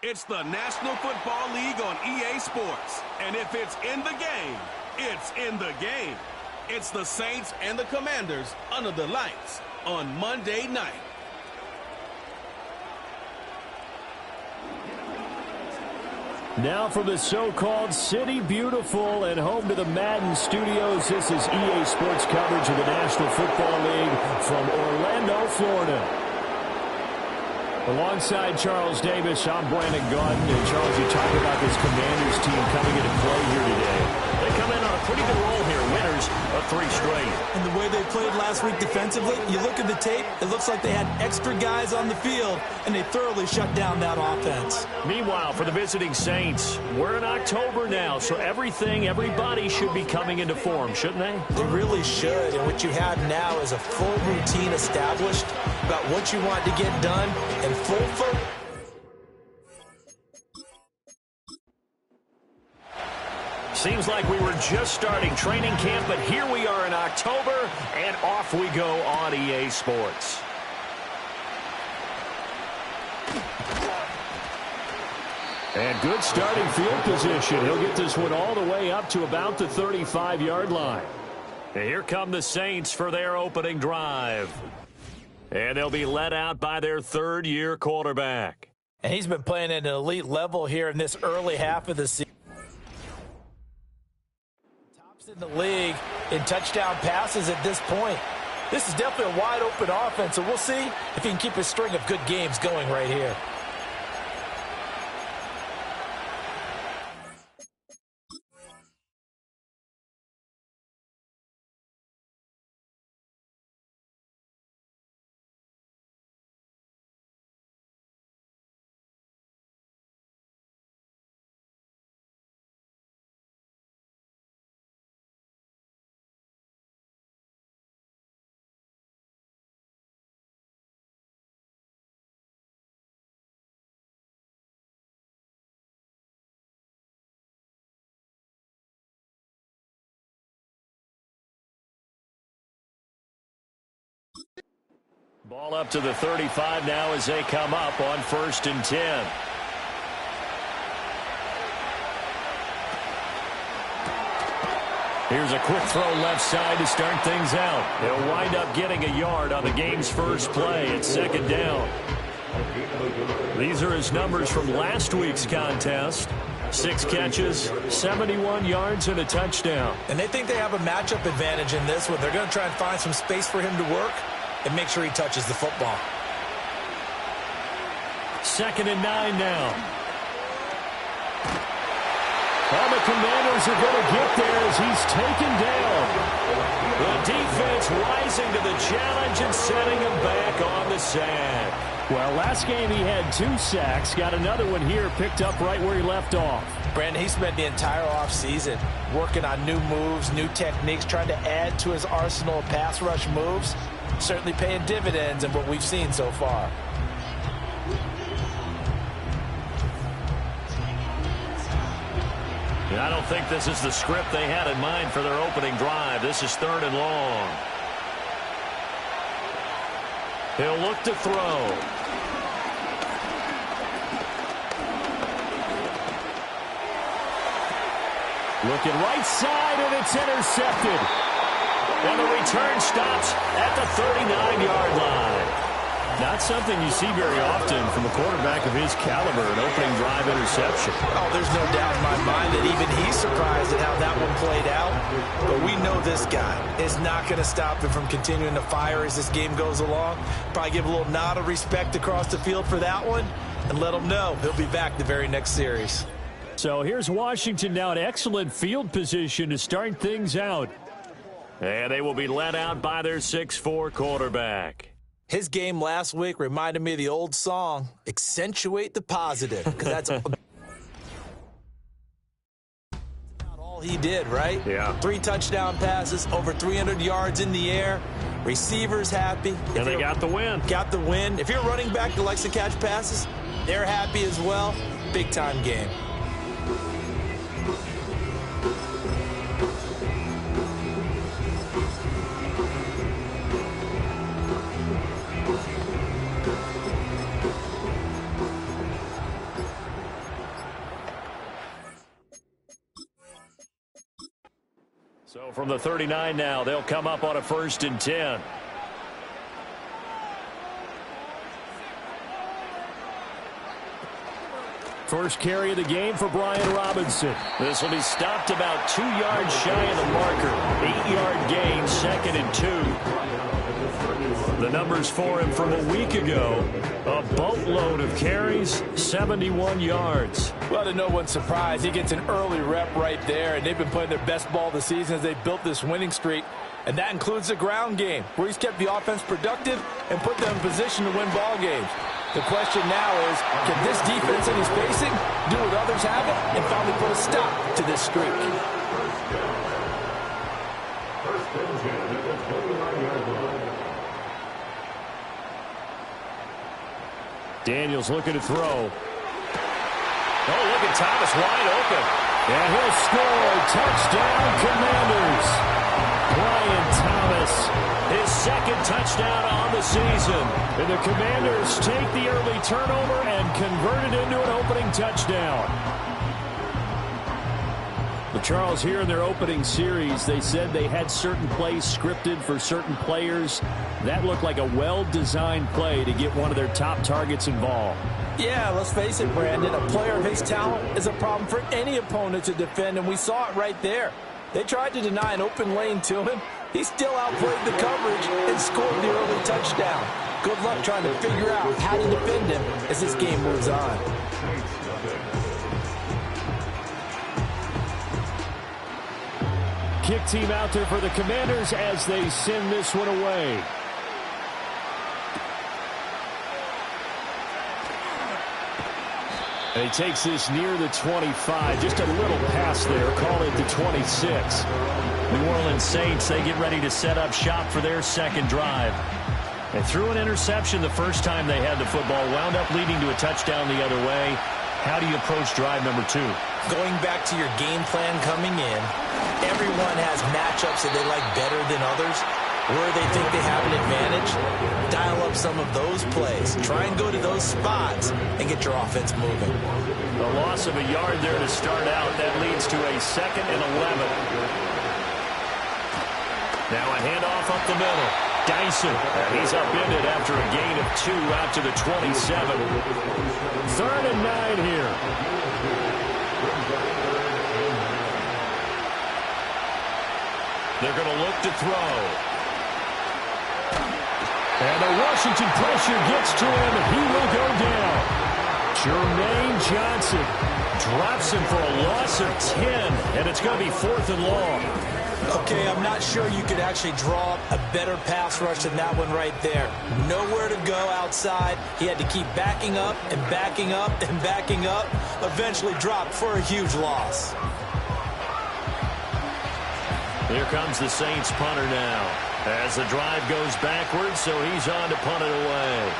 It's the National Football League on EA Sports. And if it's in the game, it's in the game. It's the Saints and the Commanders under the lights on Monday night. Now from the so-called City Beautiful and home to the Madden studios, this is EA Sports coverage of the National Football League from Orlando, Florida. Alongside Charles Davis, I'm Brandon Gaudin. And Charles, you talk about this Commanders team coming into play here today. They come in on a pretty good roll here, winners of 3 straight. And the way they played last week defensively, you look at the tape, it looks like they had extra guys on the field, and they thoroughly shut down that offense. Meanwhile, for the visiting Saints, we're in October now, so everybody should be coming into form, shouldn't they? They really should, and what you have now is a full routine established about what you want to get done, and full focus. Seems like we were just starting training camp, but here we are in October, and off we go on EA Sports. And good starting field position. He'll get this one all the way up to about the 35-yard line. And here come the Saints for their opening drive. And they'll be led out by their third-year quarterback. And he's been playing at an elite level here in this early half of the season. Tops in the league in touchdown passes at this point. This is definitely a wide-open offense, so we'll see if he can keep a string of good games going right here. Ball up to the 35 now as they come up on 1st and 10. Here's a quick throw left side to start things out. They'll wind up getting a yard on the game's first play. It's 2nd down. These are his numbers from last week's contest. 6 catches, 71 yards, and a touchdown. And they think they have a matchup advantage in this one. They're going to try and find some space for him to work and make sure he touches the football. 2nd and 9 now. Well, the Commanders are going to get there as he's taken down. The defense rising to the challenge and setting him back on the sack. Well, last game he had 2 sacks. Got another one here picked up right where he left off. Brandon, he spent the entire offseason working on new moves, new techniques, trying to add to his arsenal of pass rush moves. Certainly paying dividends in what we've seen so far. I don't think this is the script they had in mind for their opening drive. This is 3rd and long. He'll look to throw. Looking right side, and it's intercepted. And the return stops at the 39-yard line. Not something you see very often from a quarterback of his caliber, an opening drive interception. Oh, there's no doubt in my mind that even he's surprised at how that one played out. But we know this guy is not going to stop him from continuing to fire as this game goes along. Probably give a little nod of respect across the field for that one and let him know he'll be back the very next series. So here's Washington now in excellent field position to start things out. And they will be led out by their 6'4" quarterback. His game last week reminded me of the old song, Accentuate the Positive, because that's about all he did, right? Yeah. 3 touchdown passes, over 300 yards in the air, receivers happy. And they got the win. Got the win. If you're running back that likes to catch passes, they're happy as well. Big-time game. So from the 39 now, they'll come up on a 1st and 10. First carry of the game for Brian Robinson. This will be stopped about 2 yards shy of the marker. 8-yard gain, 2nd and 2. The numbers for him from a week ago. A boatload of carries, 71 yards. Well, to no one's surprise, he gets an early rep right there, and they've been playing their best ball this season as they built this winning streak. And that includes the ground game, where he's kept the offense productive and put them in position to win ball games. The question now is, can this defense that he's facing do what others haven't and finally put a stop to this streak? Daniels looking to throw. Oh, look at Thomas wide open. And he'll score. Touchdown, Commanders. Brian Thomas, his 2nd touchdown on the season. And the Commanders take the early turnover and convert it into an opening touchdown. But Charles, here in their opening series, they said they had certain plays scripted for certain players. That looked like a well-designed play to get one of their top targets involved. Yeah, let's face it, Brandon. A player of his talent is a problem for any opponent to defend, and we saw it right there. They tried to deny an open lane to him. He still outplayed the coverage and scored the early touchdown. Good luck trying to figure out how to defend him as this game moves on. Kick team out there for the Commanders as they send this one away. And he takes this near the 25. Just a little pass there. Call it the 26. New Orleans Saints, they get ready to set up shop for their 2nd drive. They threw an interception the first time they had the football, wound up leading to a touchdown the other way. How do you approach drive number 2? Going back to your game plan coming in, everyone has matchups that they like better than others. Where they think they have an advantage, dial up some of those plays. Try and go to those spots and get your offense moving. A loss of a yard there to start out. That leads to a 2nd and 11. Now a handoff up the middle. Dyson, he's upended after a gain of 2 out to the 27. 3rd and 9 here. They're going to look to throw. And the Washington pressure gets to him. He will go down. Jermaine Johnson drops him for a loss of 10. And it's going to be 4th and long. Okay, I'm not sure you could actually draw a better pass rush than that one right there. Nowhere to go outside. He had to keep backing up and backing up and backing up. Eventually dropped for a huge loss. Here comes the Saints punter now. As the drive goes backwards, so he's on to punt it away.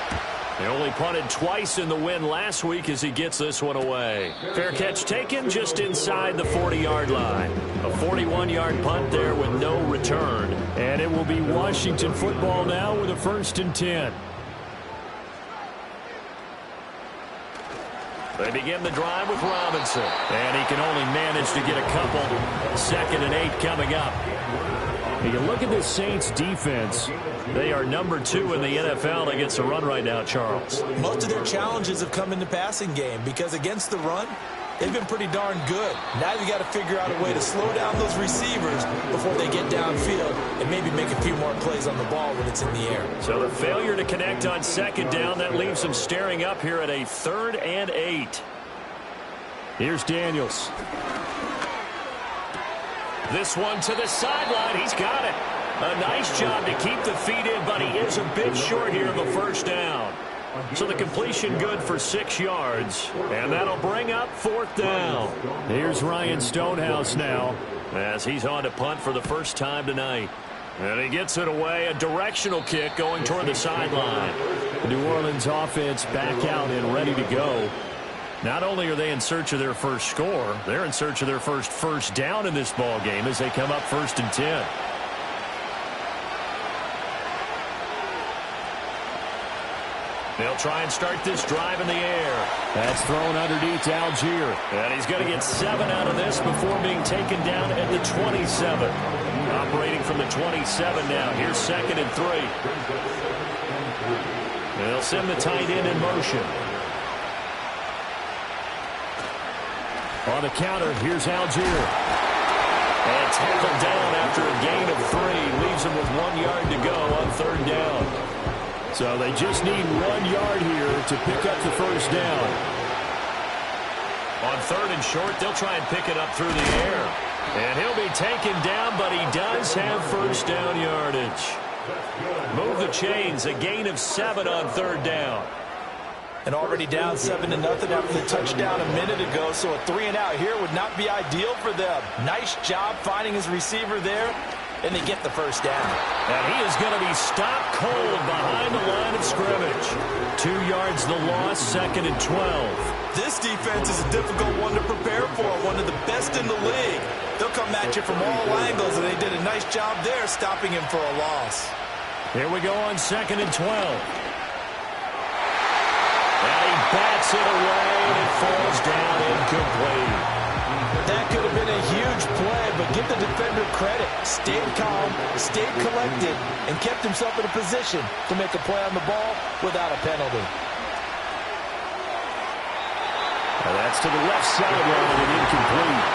They only punted twice in the win last week as he gets this one away. Fair catch taken just inside the 40-yard line. A 41-yard punt there with no return. And it will be Washington football now with a 1st and 10. They begin the drive with Robinson. And he can only manage to get a couple. 2nd and 8 coming up. You look at this Saints defense. They are number 2 in the NFL against the run right now, Charles. Most of their challenges have come in the passing game because against the run, they've been pretty darn good. Now you got to figure out a way to slow down those receivers before they get downfield and maybe make a few more plays on the ball when it's in the air. So the failure to connect on 2nd down, that leaves them staring up here at a 3rd and 8. Here's Daniels. This one to the sideline. He's got it. A nice job to keep the feet in, but he is a bit short here of a 1st down. So the completion good for 6 yards, and that'll bring up 4th down. Here's Ryan Stonehouse now, as he's on to punt for the first time tonight. And he gets it away, a directional kick going toward the sideline. The New Orleans offense back out and ready to go. Not only are they in search of their first score, they're in search of their first down in this ball game as they come up 1st and 10. They'll try and start this drive in the air. That's thrown underneath to Algier. And he's going to get 7 out of this before being taken down at the 27. Operating from the 27 now. Here's 2nd and 3. They'll send the tight end in motion. On the counter, here's Algier. And tackled down after a gain of 3. Leaves him with 1 yard to go on 3rd down. So they just need 1 yard here to pick up the first down. On 3rd and short, they'll try and pick it up through the air. And he'll be taken down, but he does have first down yardage. Move the chains, a gain of 7 on 3rd down. And already down 7-0 after the touchdown a minute ago, so a 3-and-out here would not be ideal for them. Nice job finding his receiver there, and they get the first down. And he is going to be stopped cold behind the line of scrimmage. 2 yards the loss, 2nd and 12. This defense is a difficult one to prepare for, one of the best in the league. They'll come at you from all angles, and they did a nice job there stopping him for a loss. Here we go on 2nd and 12. And he bats it away, and it falls down incomplete. That could have been a huge play, but give the defender credit. Stayed calm, stayed collected, and kept himself in a position to make a play on the ball without a penalty. Well, that's to the left sideline and incomplete.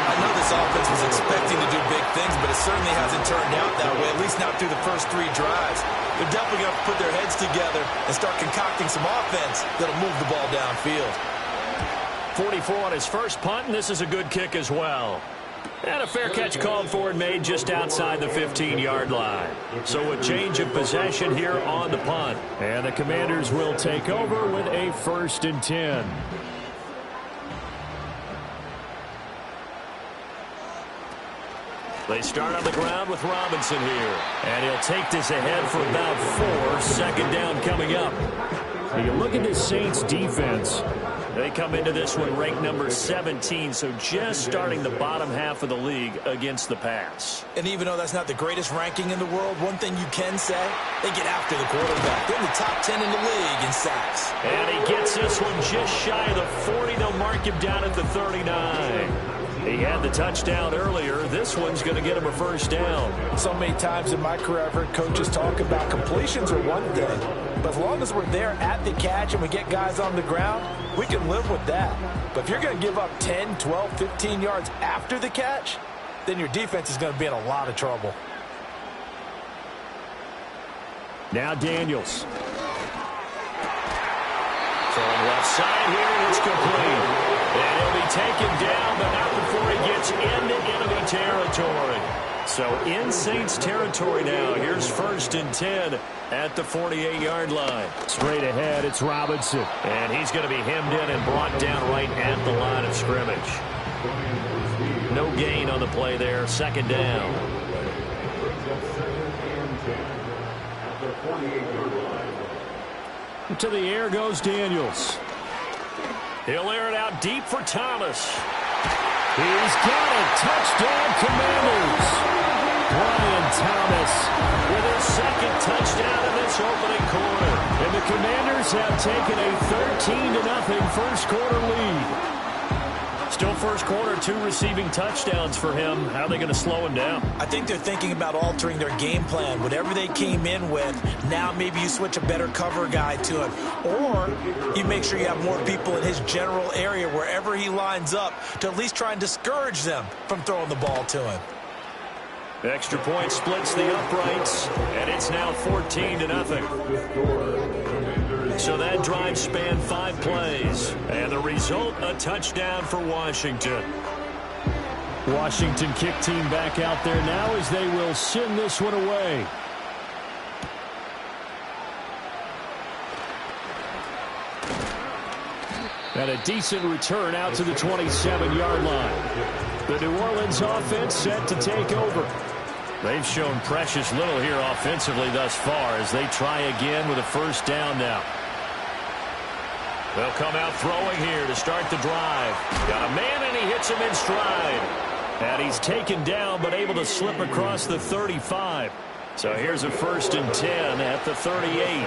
I know this offense was expecting to do big things, but it certainly hasn't turned out that way, at least not through the first 3 drives. They're definitely going to put their heads together and start concocting some offense that'll move the ball downfield. 44 on his first punt, and this is a good kick as well. And a fair catch called for and made just outside the 15-yard line. So a change of possession here on the punt. And the Commanders will take over with a 1st and 10. They start on the ground with Robinson here. And he'll take this ahead for about 4. 2nd down coming up. You look at this Saints defense. They come into this one ranked number 17, so just starting the bottom half of the league against the pass. And even though that's not the greatest ranking in the world, one thing you can say, they get after the quarterback. They're in the top 10 in the league in sacks. And he gets this one just shy of the 40. They'll mark him down at the 39. He had the touchdown earlier. This one's going to get him a first down. So many times in my career, I've heard coaches talk about completions are one thing. But as long as we're there at the catch and we get guys on the ground, we can live with that. But if you're going to give up 10, 12, 15 yards after the catch, then your defense is going to be in a lot of trouble. Now Daniels. From left side here, and it's complete. And he'll be taken down, but not before he gets into enemy territory. So in Saints territory now. Here's 1st and 10 at the 48-yard line. Straight ahead, it's Robinson. And he's going to be hemmed in and brought down right at the line of scrimmage. No gain on the play there. 2nd down. To the air goes Daniels. He'll air it out deep for Thomas. He's got a touchdown, Commanders. Brian Thomas with his 2nd touchdown in this opening quarter. And the Commanders have taken a 13-0 first quarter lead. Still first quarter, 2 receiving touchdowns for him. How are they going to slow him down? I think they're thinking about altering their game plan. Whatever they came in with, now maybe you switch a better cover guy to him. Or you make sure you have more people in his general area wherever he lines up to at least try and discourage them from throwing the ball to him. Extra point splits the uprights, and it's now 14-0. So that drive spanned 5 plays, and the result, a touchdown for Washington. Washington kick team back out there now as they will send this one away. And a decent return out to the 27-yard line. The New Orleans offense set to take over. They've shown precious little here offensively thus far as they try again with a first down now. They'll come out throwing here to start the drive. Got a man, and he hits him in stride. And he's taken down, but able to slip across the 35. So here's a 1st and 10 at the 38.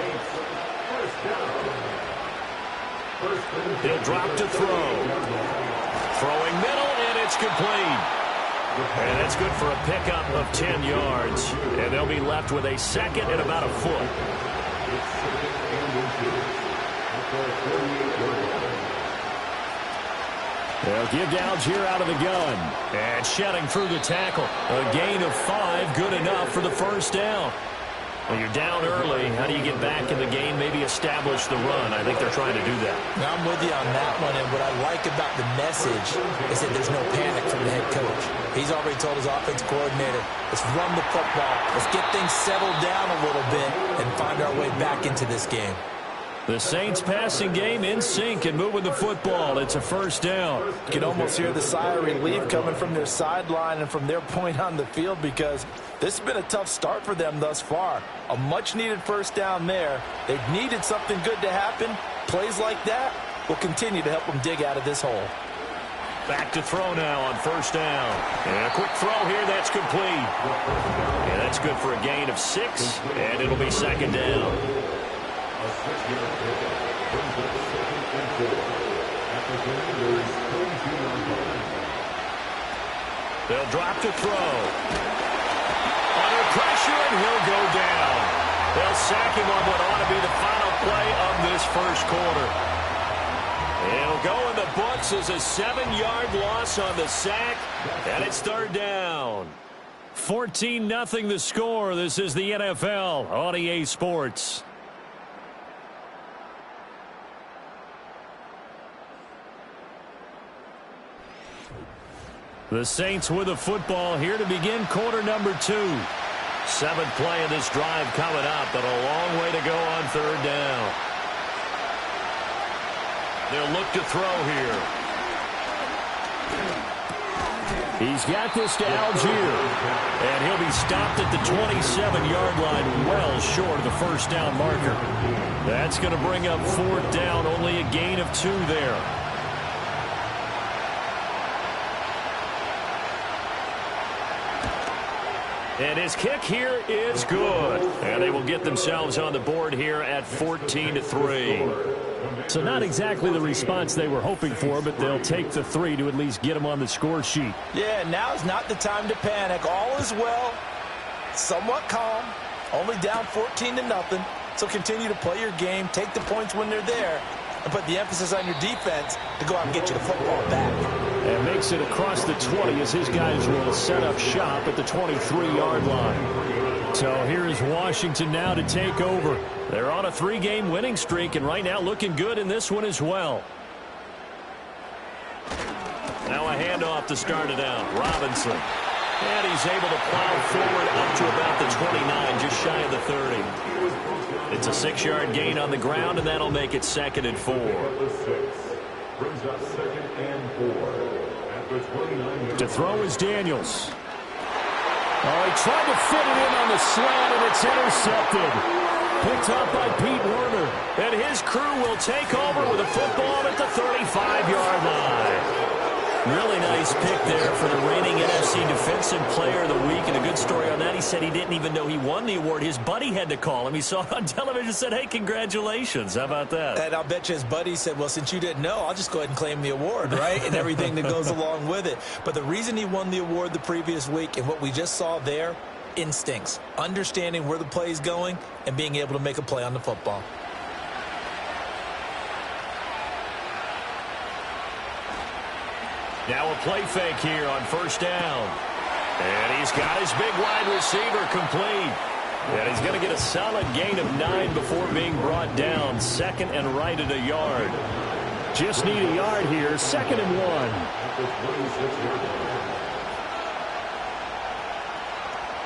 He'll drop to throw. Throwing middle, and it's complete. And that's good for a pickup of 10 yards. And they'll be left with a second and about a foot. They'll give to Algier out of the gun. And shedding through the tackle. A gain of 5, good enough for the first down. Well, you're down early. How do you get back in the game? Maybe establish the run. I think they're trying to do that. Now, I'm with you on that one, and what I like about the message is that there's no panic from the head coach. He's already told his offensive coordinator, let's run the football, let's get things settled down a little bit and find our way back into this game. The Saints passing game in sync and moving the football. It's a first down. You can almost hear the sigh of relief coming from their sideline and from their point on the field because this has been a tough start for them thus far. A much-needed first down there. They've needed something good to happen. Plays like that will continue to help them dig out of this hole. Back to throw now on first down. And a quick throw here, that's complete. And that's good for a gain of 6, and it'll be second down. They'll drop to throw. Under pressure, and he'll go down. They'll sack him on what ought to be the final play of this first quarter. It'll go in the books as a 7-yard loss on the sack, and it's third down. 14-0 the score. This is the NFL on EA Sports. The Saints with the football here to begin quarter number 2. 7th play of this drive coming up, but a long way to go on third down. They'll look to throw here. He's got this to Algier. And he'll be stopped at the 27-yard line, well short of the first down marker. That's going to bring up fourth down, only a gain of 2 there. And his kick here is good. And they will get themselves on the board here at 14-3. So not exactly the response they were hoping for, but they'll take the 3 to at least get them on the score sheet. Yeah, now's not the time to panic. All is well, somewhat calm, only down 14-0. So continue to play your game, take the points when they're there, and put the emphasis on your defense to go out and get you the football back. And makes it across the 20 as his guys will set up shop at the 23-yard line. So here's Washington now to take over. They're on a 3-game winning streak, and right now looking good in this one as well. Now a handoff to start it out. Robinson. And he's able to plow forward up to about the 29, just shy of the 30. It's a 6-yard gain on the ground, and that'll make it 2nd and 4. To throw is Daniels. Oh, he tried to fit it in on the slant, and it's intercepted. Picked up by Pete Werner. And his crew will take over with a football at the 35-yard line. Really nice pick there for the reigning NFC Defensive Player of the Week. And a good story on that, he said he didn't even know he won the award. His buddy had to call him. He saw it on television and said, hey, congratulations. How about that? And I'll bet you his buddy said, well, since you didn't know, I'll just go ahead and claim the award, right? And everything that goes along with it. But the reason he won the award the previous week and what we just saw there, instincts, understanding where the play is going and being able to make a play on the football. Now a play fake here on first down. And he's got his big wide receiver complete. And he's going to get a solid gain of 9 before being brought down. 2nd and right at a yard. Just need a yard here. 2nd and 1.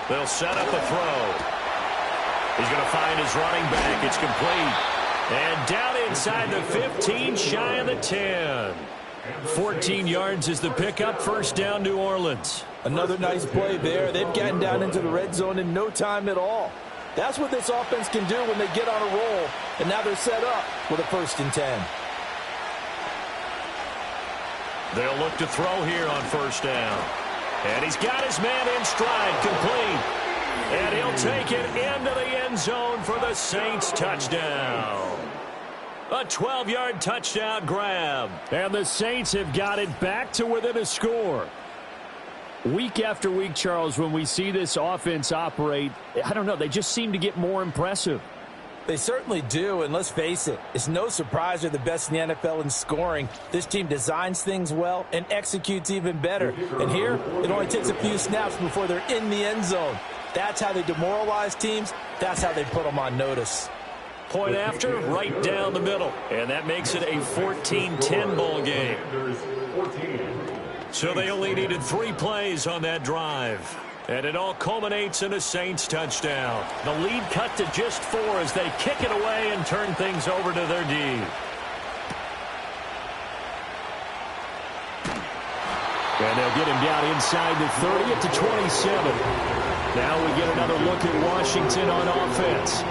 They'll set up a throw. He's going to find his running back. It's complete. And down inside the 15, shy of the 10. 14 yards is the pickup. First down, New Orleans. Another nice play there. They've gotten down into the red zone in no time at all. That's what this offense can do when they get on a roll. And now they're set up with a 1st and 10. They'll look to throw here on first down. And he's got his man in stride, complete. And he'll take it into the end zone for the Saints touchdown. A 12-yard touchdown grab. And the Saints have got it back to within a score. Week after week, Charles, when we see this offense operate, I don't know, they just seem to get more impressive. They certainly do, and let's face it, it's no surprise they're the best in the NFL in scoring. This team designs things well and executes even better. And here, it only takes a few snaps before they're in the end zone. That's how they demoralize teams. That's how they put them on notice. Point after, right down the middle. And that makes it a 14-10 ball game. So they only needed 3 plays on that drive. And it all culminates in a Saints touchdown. The lead cut to just 4 as they kick it away and turn things over to their D. And they'll get him down inside the 30 at the 27. Now we get another look at Washington on offense.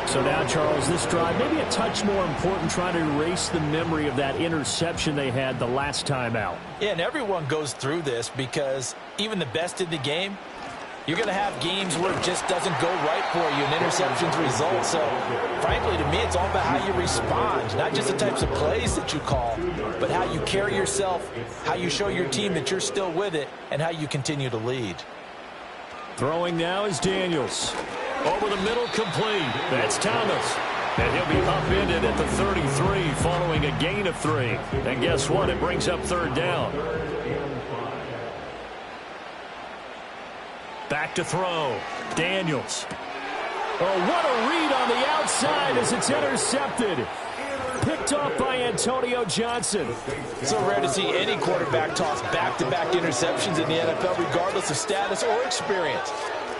So now, Charles, this drive maybe a touch more important, trying to erase the memory of that interception they had the last time out. Yeah, and everyone goes through this because even the best in the game, you're going to have games where it just doesn't go right for you, and interceptions result. So, frankly, to me, it's all about how you respond, not just the types of plays that you call, but how you carry yourself, how you show your team that you're still with it, and how you continue to lead. Throwing now is Daniels. Over the middle, complete. That's Thomas. And he'll be upended at the 33 following a gain of 3. And guess what? It brings up 3rd down. Back to throw. Daniels. Oh, what a read on the outside as it's intercepted. Picked off by Antonio Johnson. So rare to see any quarterback toss back-to-back interceptions in the NFL, regardless of status or experience.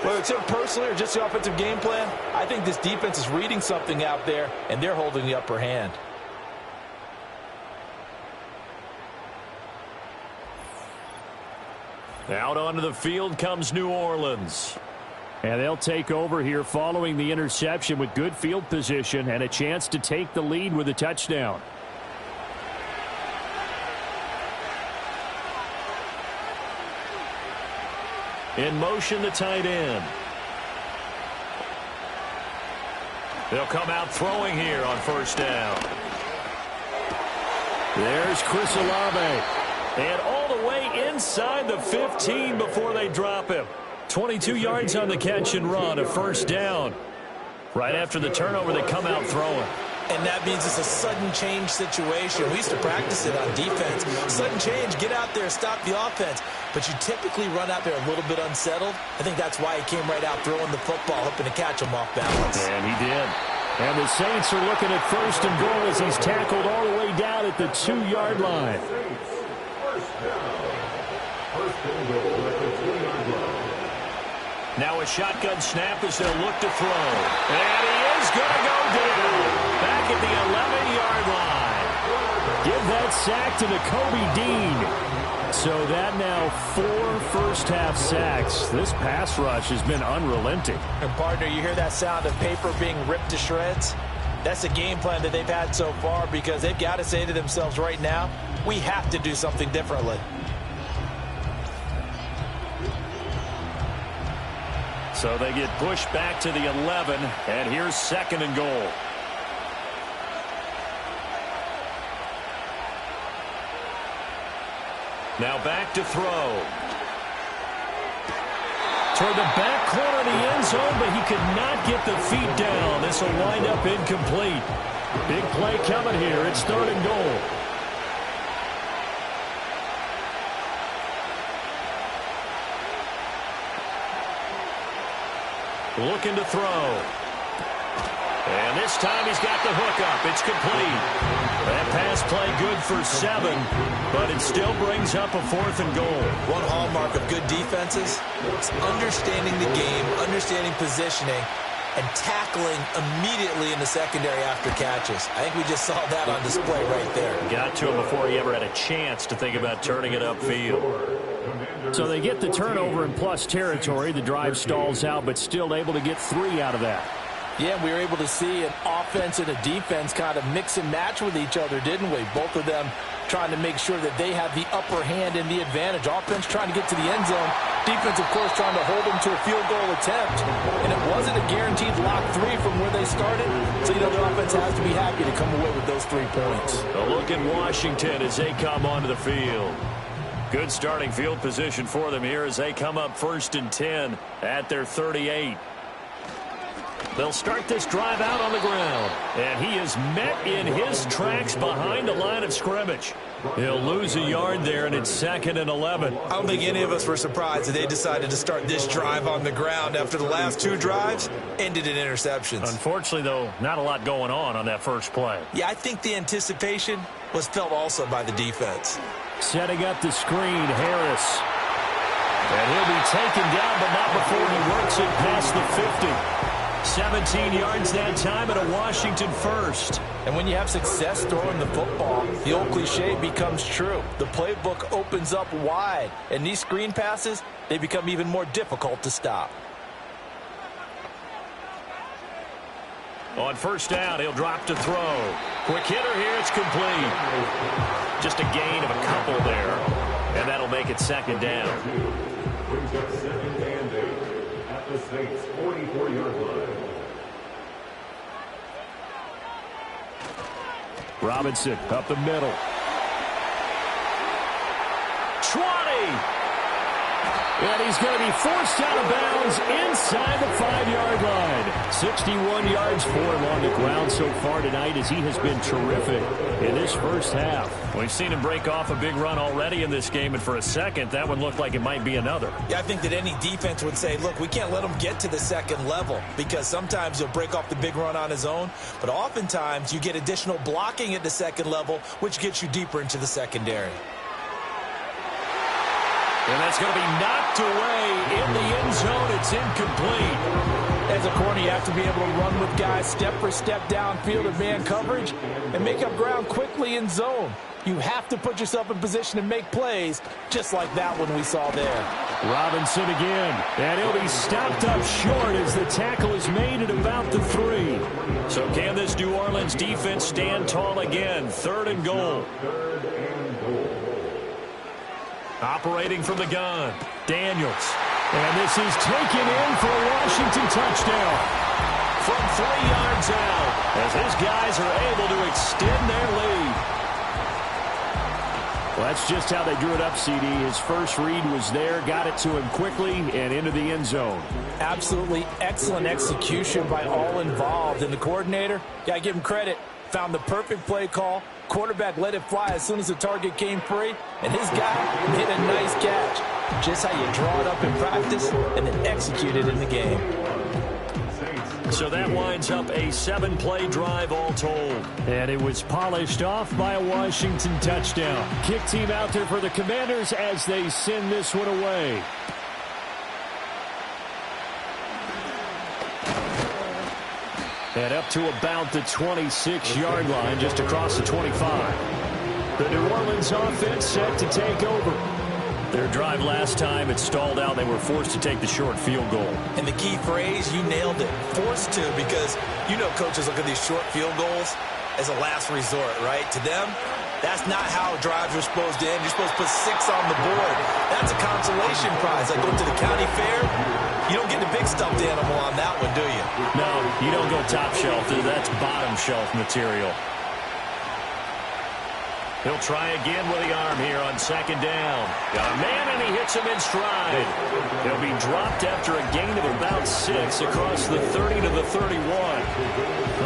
Whether it's him personally or just the offensive game plan, I think this defense is reading something out there, and they're holding the upper hand. Out onto the field comes New Orleans. And they'll take over here following the interception with good field position and a chance to take the lead with a touchdown. In motion, the tight end. They'll come out throwing here on 1st down. There's Chris Olave. And all the way inside the 15 before they drop him. 22 yards on the catch and run, a 1st down. Right after the turnover, they come out throwing. And that means it's a sudden change situation. We used to practice it on defense. Sudden change, get out there, stop the offense. But you typically run out there a little bit unsettled. I think that's why he came right out throwing the football, hoping to catch him off balance. And he did. And the Saints are looking at 1st and goal as he's tackled all the way down at the 2-yard line. Now a shotgun snap as they'll look to throw. And he is going to go down. Back at the 11-yard line. Give that sack to Nakobe Dean. So that now 4 first-half sacks. This pass rush has been unrelenting. And, partner, you hear that sound of paper being ripped to shreds? That's a game plan that they've had so far because they've got to say to themselves right now, we have to do something differently. So they get pushed back to the 11, and here's 2nd and goal. Now back to throw. Toward the back corner of the end zone, but he could not get the feet down. This will wind up incomplete. Big play coming here. It's 3rd and goal. Looking to throw. And this time he's got the hook up. It's complete. That pass play good for 7, but it still brings up a 4th and goal. One hallmark of good defenses is understanding the game, understanding positioning, and tackling immediately in the secondary after catches. I think we just saw that on display right there. Got to him before he ever had a chance to think about turning it upfield. So they get the turnover in plus territory. The drive stalls out, but still able to get 3 out of that. Yeah, we were able to see an offense and a defense kind of mix and match with each other, didn't we? Both of them trying to make sure that they have the upper hand and the advantage. Offense trying to get to the end zone. Defense, of course, trying to hold them to a field goal attempt. And it wasn't a guaranteed lock 3 from where they started. So, you know, their offense has to be happy to come away with those 3 points. A look at Washington as they come onto the field. Good starting field position for them here as they come up 1st and 10 at their 38. They'll start this drive out on the ground. And he is met in his tracks behind the line of scrimmage. He'll lose a yard there, and it's 2nd and 11. I don't think any of us were surprised that they decided to start this drive on the ground after the last 2 drives ended in interceptions. Unfortunately, though, not a lot going on that first play. Yeah, I think the anticipation was felt also by the defense. Setting up the screen, Harris. And he'll be taken down, but not before he works it past the 50. 17 yards that time and a Washington first. And when you have success throwing the football, the old cliche becomes true. The playbook opens up wide, and these screen passes, they become even more difficult to stop. On first down, he'll drop to throw. Quick hitter here, it's complete. Just a gain of a couple there, and that'll make it 2nd down. Brings up 2nd and 8 at the Saints' 44-yard line. Robinson up the middle. 20! And he's going to be forced out of bounds inside the 5-yard line. 61 yards for him on the ground so far tonight as he has been terrific in this first half. We've seen him break off a big run already in this game, and for a second, that one looked like it might be another. Yeah, I think that any defense would say, look, we can't let him get to the 2nd level because sometimes he'll break off the big run on his own, but oftentimes you get additional blocking at the 2nd level, which gets you deeper into the secondary. And that's going to be knocked away in the end zone. It's incomplete. As a corner, you have to be able to run with guys step for step downfield in man coverage and make up ground quickly in zone. You have to put yourself in position to make plays, just like that one we saw there. Robinson again, and he'll be stopped up short as the tackle is made at about the 3. So can this New Orleans defense stand tall again? 3rd and goal. Operating from the gun, Daniels. And this is taken in for a Washington touchdown. From 3 yards out, as his guys are able to extend their lead. Well, that's just how they drew it up, CD. His first read was there, got it to him quickly, and into the end zone. Absolutely excellent execution by all involved. And the coordinator, yeah, I give him credit, found the perfect play call. Quarterback let it fly as soon as the target came free, and his guy hit a nice catch. Just how you draw it up in practice and then execute it in the game. So that winds up a 7-play drive all told. And it was polished off by a Washington touchdown. Kick team out there for the Commanders as they send this one away. And up to about the 26-yard line, just across the 25. The New Orleans offense set to take over. Their drive last time, it stalled out. They were forced to take the short field goal. And the key phrase, you nailed it, forced to, because you know coaches look at these short field goals as a last resort, right? To them, that's not how drives are supposed to end. You're supposed to put 6 on the board. That's a consolation prize. Like going to the county fair, you don't get the big stuffed animal on that one, do you? No, you don't go top shelf. That's bottom shelf material. He'll try again with the arm here on 2nd down. Got a man, and he hits him in stride. He'll be dropped after a gain of about 6 across the 30 to the 31.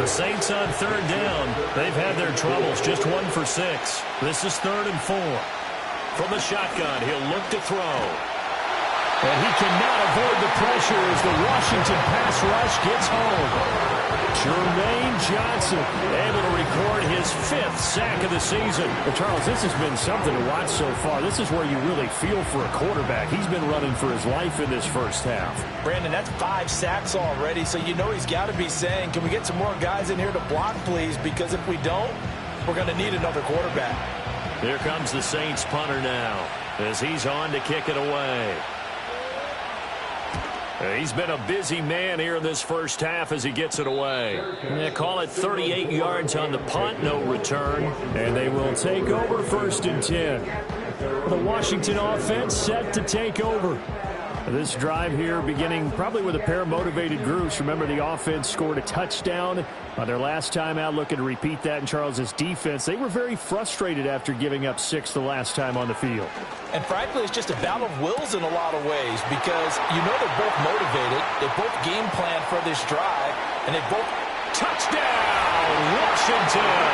The Saints on 3rd down. They've had their troubles, just 1 for 6. This is 3rd and 4. From the shotgun, he'll look to throw. And he cannot avoid the pressure as the Washington pass rush gets home. Jermaine Johnson able to record his 5th sack of the season. Well, Charles, this has been something to watch so far. This is where you really feel for a quarterback. He's been running for his life in this first half. Brandon, that's 5 sacks already, so you know he's got to be saying, can we get some more guys in here to block, please? Because if we don't, we're going to need another quarterback. Here comes the Saints punter now as he's on to kick it away. He's been a busy man here in this first half as he gets it away. They call it 38 yards on the punt, no return. And they will take over 1st and 10. The Washington offense set to take over. This drive here beginning probably with a pair of motivated groups. Remember, the offense scored a touchdown on their last time out, looking to repeat that in Charles's defense. They were very frustrated after giving up 6 the last time on the field. And frankly, it's just a battle of wills in a lot of ways because you know they're both motivated. They both game plan for this drive, and they both touchdown, Washington.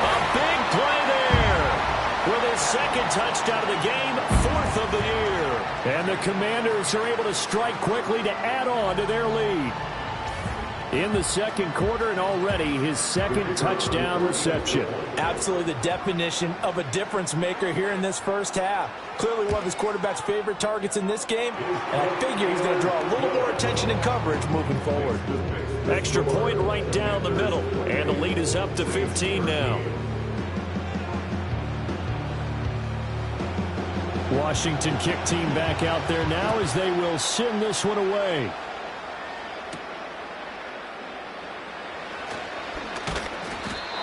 A big play there with his second touchdown of the game, 4th of the year. And the Commanders are able to strike quickly to add on to their lead. In the second quarter, and already his second touchdown reception. Absolutely the definition of a difference maker here in this first half. Clearly one of his quarterback's favorite targets in this game, and I figure he's going to draw a little more attention and coverage moving forward. Extra point right down the middle, and the lead is up to 15 now. Washington kick team back out there now as they will send this one away.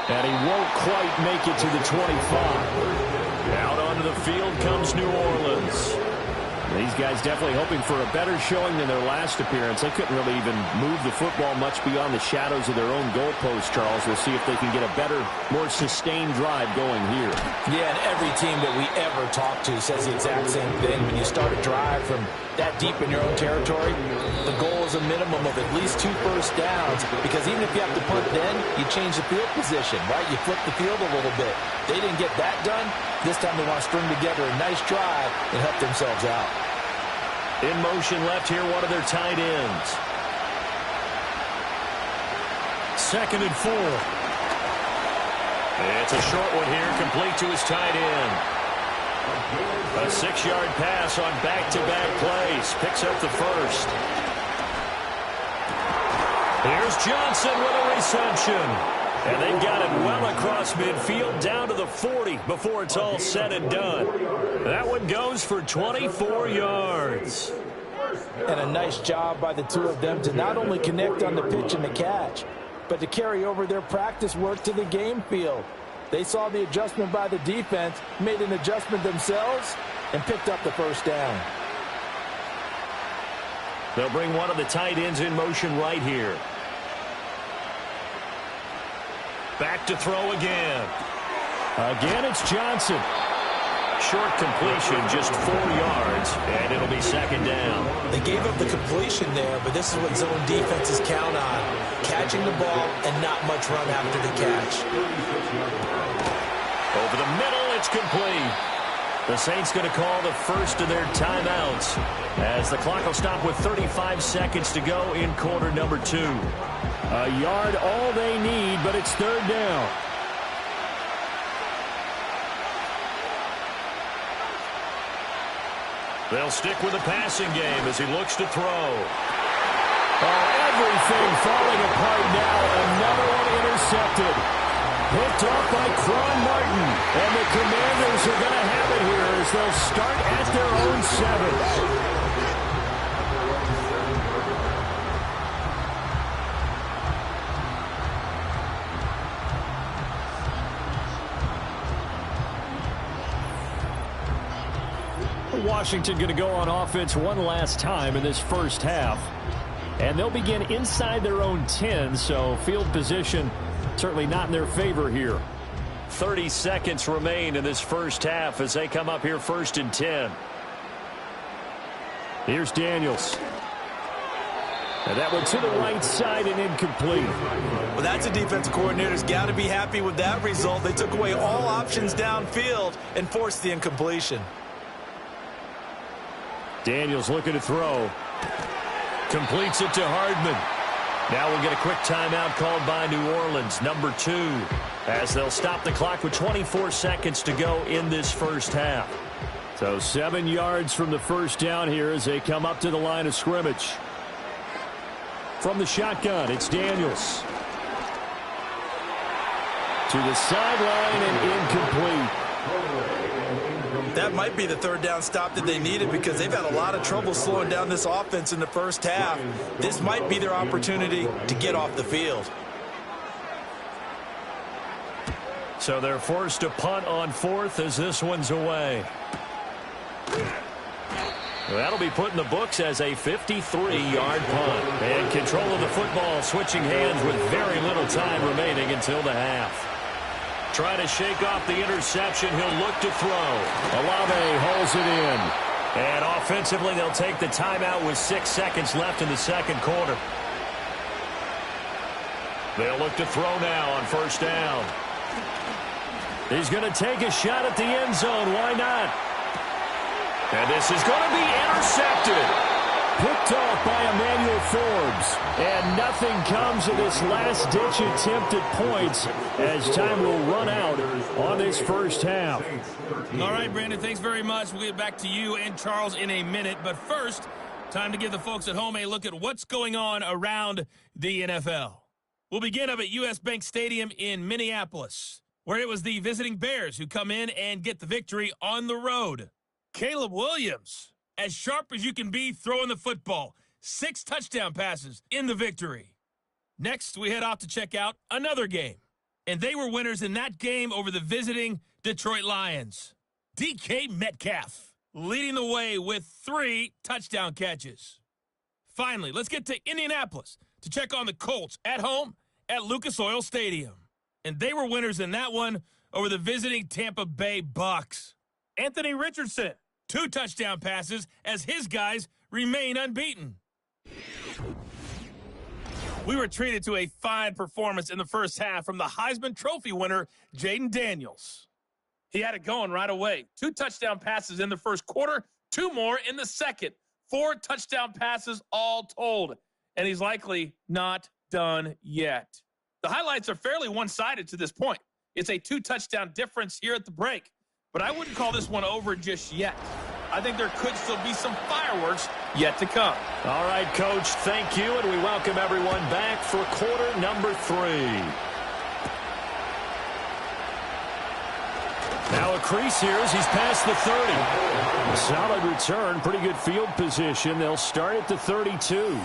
And he won't quite make it to the 25. Out onto the field comes New Orleans. These guys definitely hoping for a better showing than their last appearance. They couldn't really even move the football much beyond the shadows of their own goalpost, Charles. We'll see if they can get a better, more sustained drive going here. Yeah, and every team that we ever talk to says the exact same thing. When you start a drive from that deep in your own territory, the goal is a minimum of at least 2 first downs, because even if you have to punt then, you change the field position, right? You flip the field a little bit. They didn't get that done. This time they want to string together a nice drive and help themselves out. In motion left here, one of their tight ends. 2nd and 4. It's a short one here, complete to his tight end. A 6-yard pass on back-to-back plays. Picks up the first. Here's Johnson with a reception. And they've got it well across midfield down to the 40 before it's all said and done. That one goes for 24 yards. And a nice job by the two of them to not only connect on the pitch and the catch, but to carry over their practice work to the game field. They saw the adjustment by the defense, made an adjustment themselves, and picked up the first down. They'll bring one of the tight ends in motion right here. Back to throw again. Again, it's Johnson. Short completion, just 4 yards, and it'll be 2nd down. They gave up the completion there, but this is what zone defenses count on. Catching the ball and not much run after the catch. Over the middle, it's complete. The Saints going to call the first of their timeouts as the clock will stop with 35 seconds to go in quarter number 2. A yard all they need, but it's 3rd down. They'll stick with the passing game as he looks to throw. Everything falling apart now. Another one intercepted. Picked off by Cron Martin. And the Commanders are going to have it here as they'll start at their own 7. Washington going to go on offense one last time in this first half. And they'll begin inside their own 10, so field position certainly not in their favor here. 30 seconds remain in this first half as they come up here 1st and 10. Here's Daniels. And that one to the right side and incomplete. Well, that's a defensive coordinator's got to be happy with that result. They took away all options downfield and forced the incompletion. Daniels looking to throw. Completes it to Hardman. Now we'll get a quick timeout called by New Orleans, number 2, as they'll stop the clock with 24 seconds to go in this first half. So 7 yards from the first down here as they come up to the line of scrimmage. From the shotgun, it's Daniels. To the sideline and incomplete. That might be the 3rd down stop that they needed because they've had a lot of trouble slowing down this offense in the first half. This might be their opportunity to get off the field. So they're forced to punt on 4th as this one's away. That'll be put in the books as a 53-yard punt. And control of the football switching hands with very little time remaining until the half. Trying to shake off the interception. He'll look to throw. Olave holds it in. And offensively, they'll take the timeout with 6 seconds left in the second quarter. They'll look to throw now on first down. He's going to take a shot at the end zone. Why not? And this is going to be intercepted. Picked off by Emmanuel Forbes. And nothing comes of this last-ditch attempt at points as time will run out on this first half. All right, Brandon, thanks very much. We'll get back to you and Charles in a minute. But first, time to give the folks at home a look at what's going on around the NFL. We'll begin up at U.S. Bank Stadium in Minneapolis, where it was the visiting Bears who come in and get the victory on the road. Caleb Williams, as sharp as you can be throwing the football. 6 touchdown passes in the victory. Next, we head off to check out another game. And they were winners in that game over the visiting Detroit Lions. DK Metcalf leading the way with 3 touchdown catches. Finally, let's get to Indianapolis to check on the Colts at home at Lucas Oil Stadium. And they were winners in that one over the visiting Tampa Bay Bucks. Anthony Richardson, 2 touchdown passes as his guys remain unbeaten. We were treated to a fine performance in the first half from the Heisman Trophy winner, Jaden Daniels. He had it going right away. 2 touchdown passes in the first quarter, 2 more in the second. 4 touchdown passes all told. And he's likely not done yet. The highlights are fairly one-sided to this point. It's a 2 touchdown difference here at the break. But I wouldn't call this one over just yet. I think there could still be some fireworks yet to come. All right, Coach, thank you, and we welcome everyone back for quarter number 3. Now a crease here as he's past the 30. A solid return, pretty good field position. They'll start at the 32.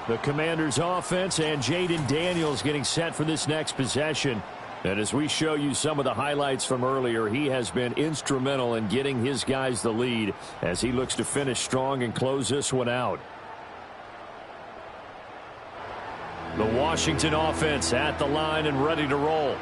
The Commanders' offense and Jaden Daniels getting set for this next possession. And as we show you some of the highlights from earlier, he has been instrumental in getting his guys the lead as he looks to finish strong and close this one out. The Washington offense at the line and ready to roll.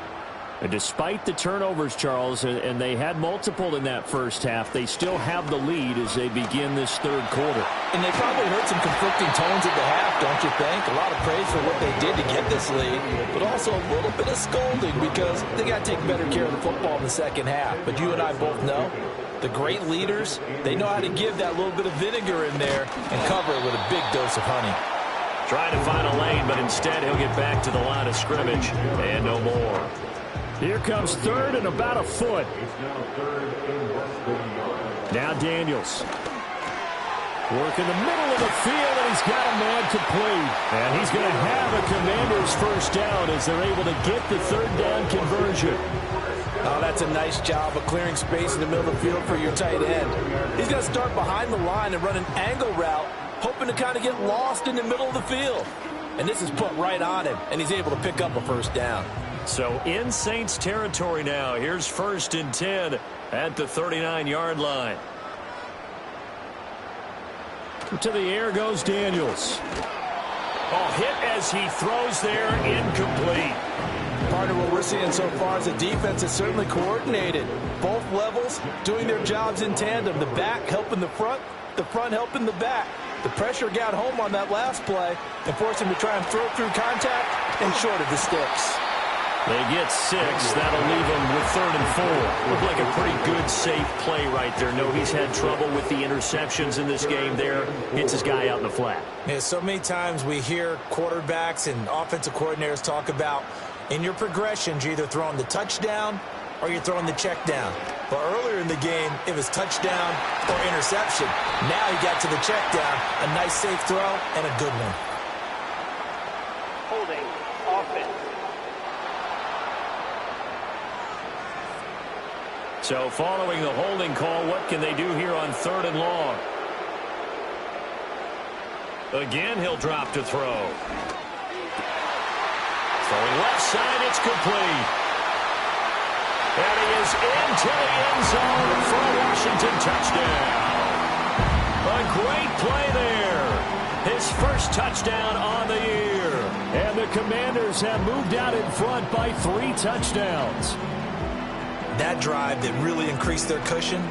And despite the turnovers, Charles, and they had multiple in that first half, they still have the lead as they begin this third quarter. And they probably heard some conflicting tones at the half, don't you think? A lot of praise for what they did to get this lead, but also a little bit of scolding because they got to take better care of the football in the second half. But you and I both know the great leaders, they know how to give that little bit of vinegar in there and cover it with a big dose of honey. Trying to find a lane, but instead he'll get back to the line of scrimmage and no more. Here comes third and about a foot. Now Daniels. Work in the middle of the field, and he's got a man complete. And he's going to have a Commander's first down as they're able to get the third down conversion. Oh, that's a nice job of clearing space in the middle of the field for your tight end. He's going to start behind the line and run an angle route, hoping to kind of get lost in the middle of the field. And this is put right on him, and he's able to pick up a first down. So in Saints territory now. Here's 1st and 10 at the 39-yard line. To the air goes Daniels. Oh, hit as he throws there, incomplete. Part of what we're seeing so far is the defense is certainly coordinated. Both levels doing their jobs in tandem. The back helping the front helping the back. The pressure got home on that last play and forced him to try and throw through contact and short of the sticks. They get 6. That'll leave them with 3rd and 4. Looked like a pretty good, safe play right there. No, he's had trouble with the interceptions in this game there. Hits his guy out in the flat. Yeah, so many times we hear quarterbacks and offensive coordinators talk about in your progressions, you're either throwing the touchdown or you're throwing the check down. But earlier in the game, it was touchdown or interception. Now he got to the check down, a nice safe throw, and a good one. Holding offense. So following the holding call, what can they do here on 3rd and long? Again, he'll drop to throw. Throwing left side, it's complete. And he is into the end zone for a Washington touchdown. A great play there. His first touchdown on the year. And the Commanders have moved out in front by 3 touchdowns. That drive that really increased their cushion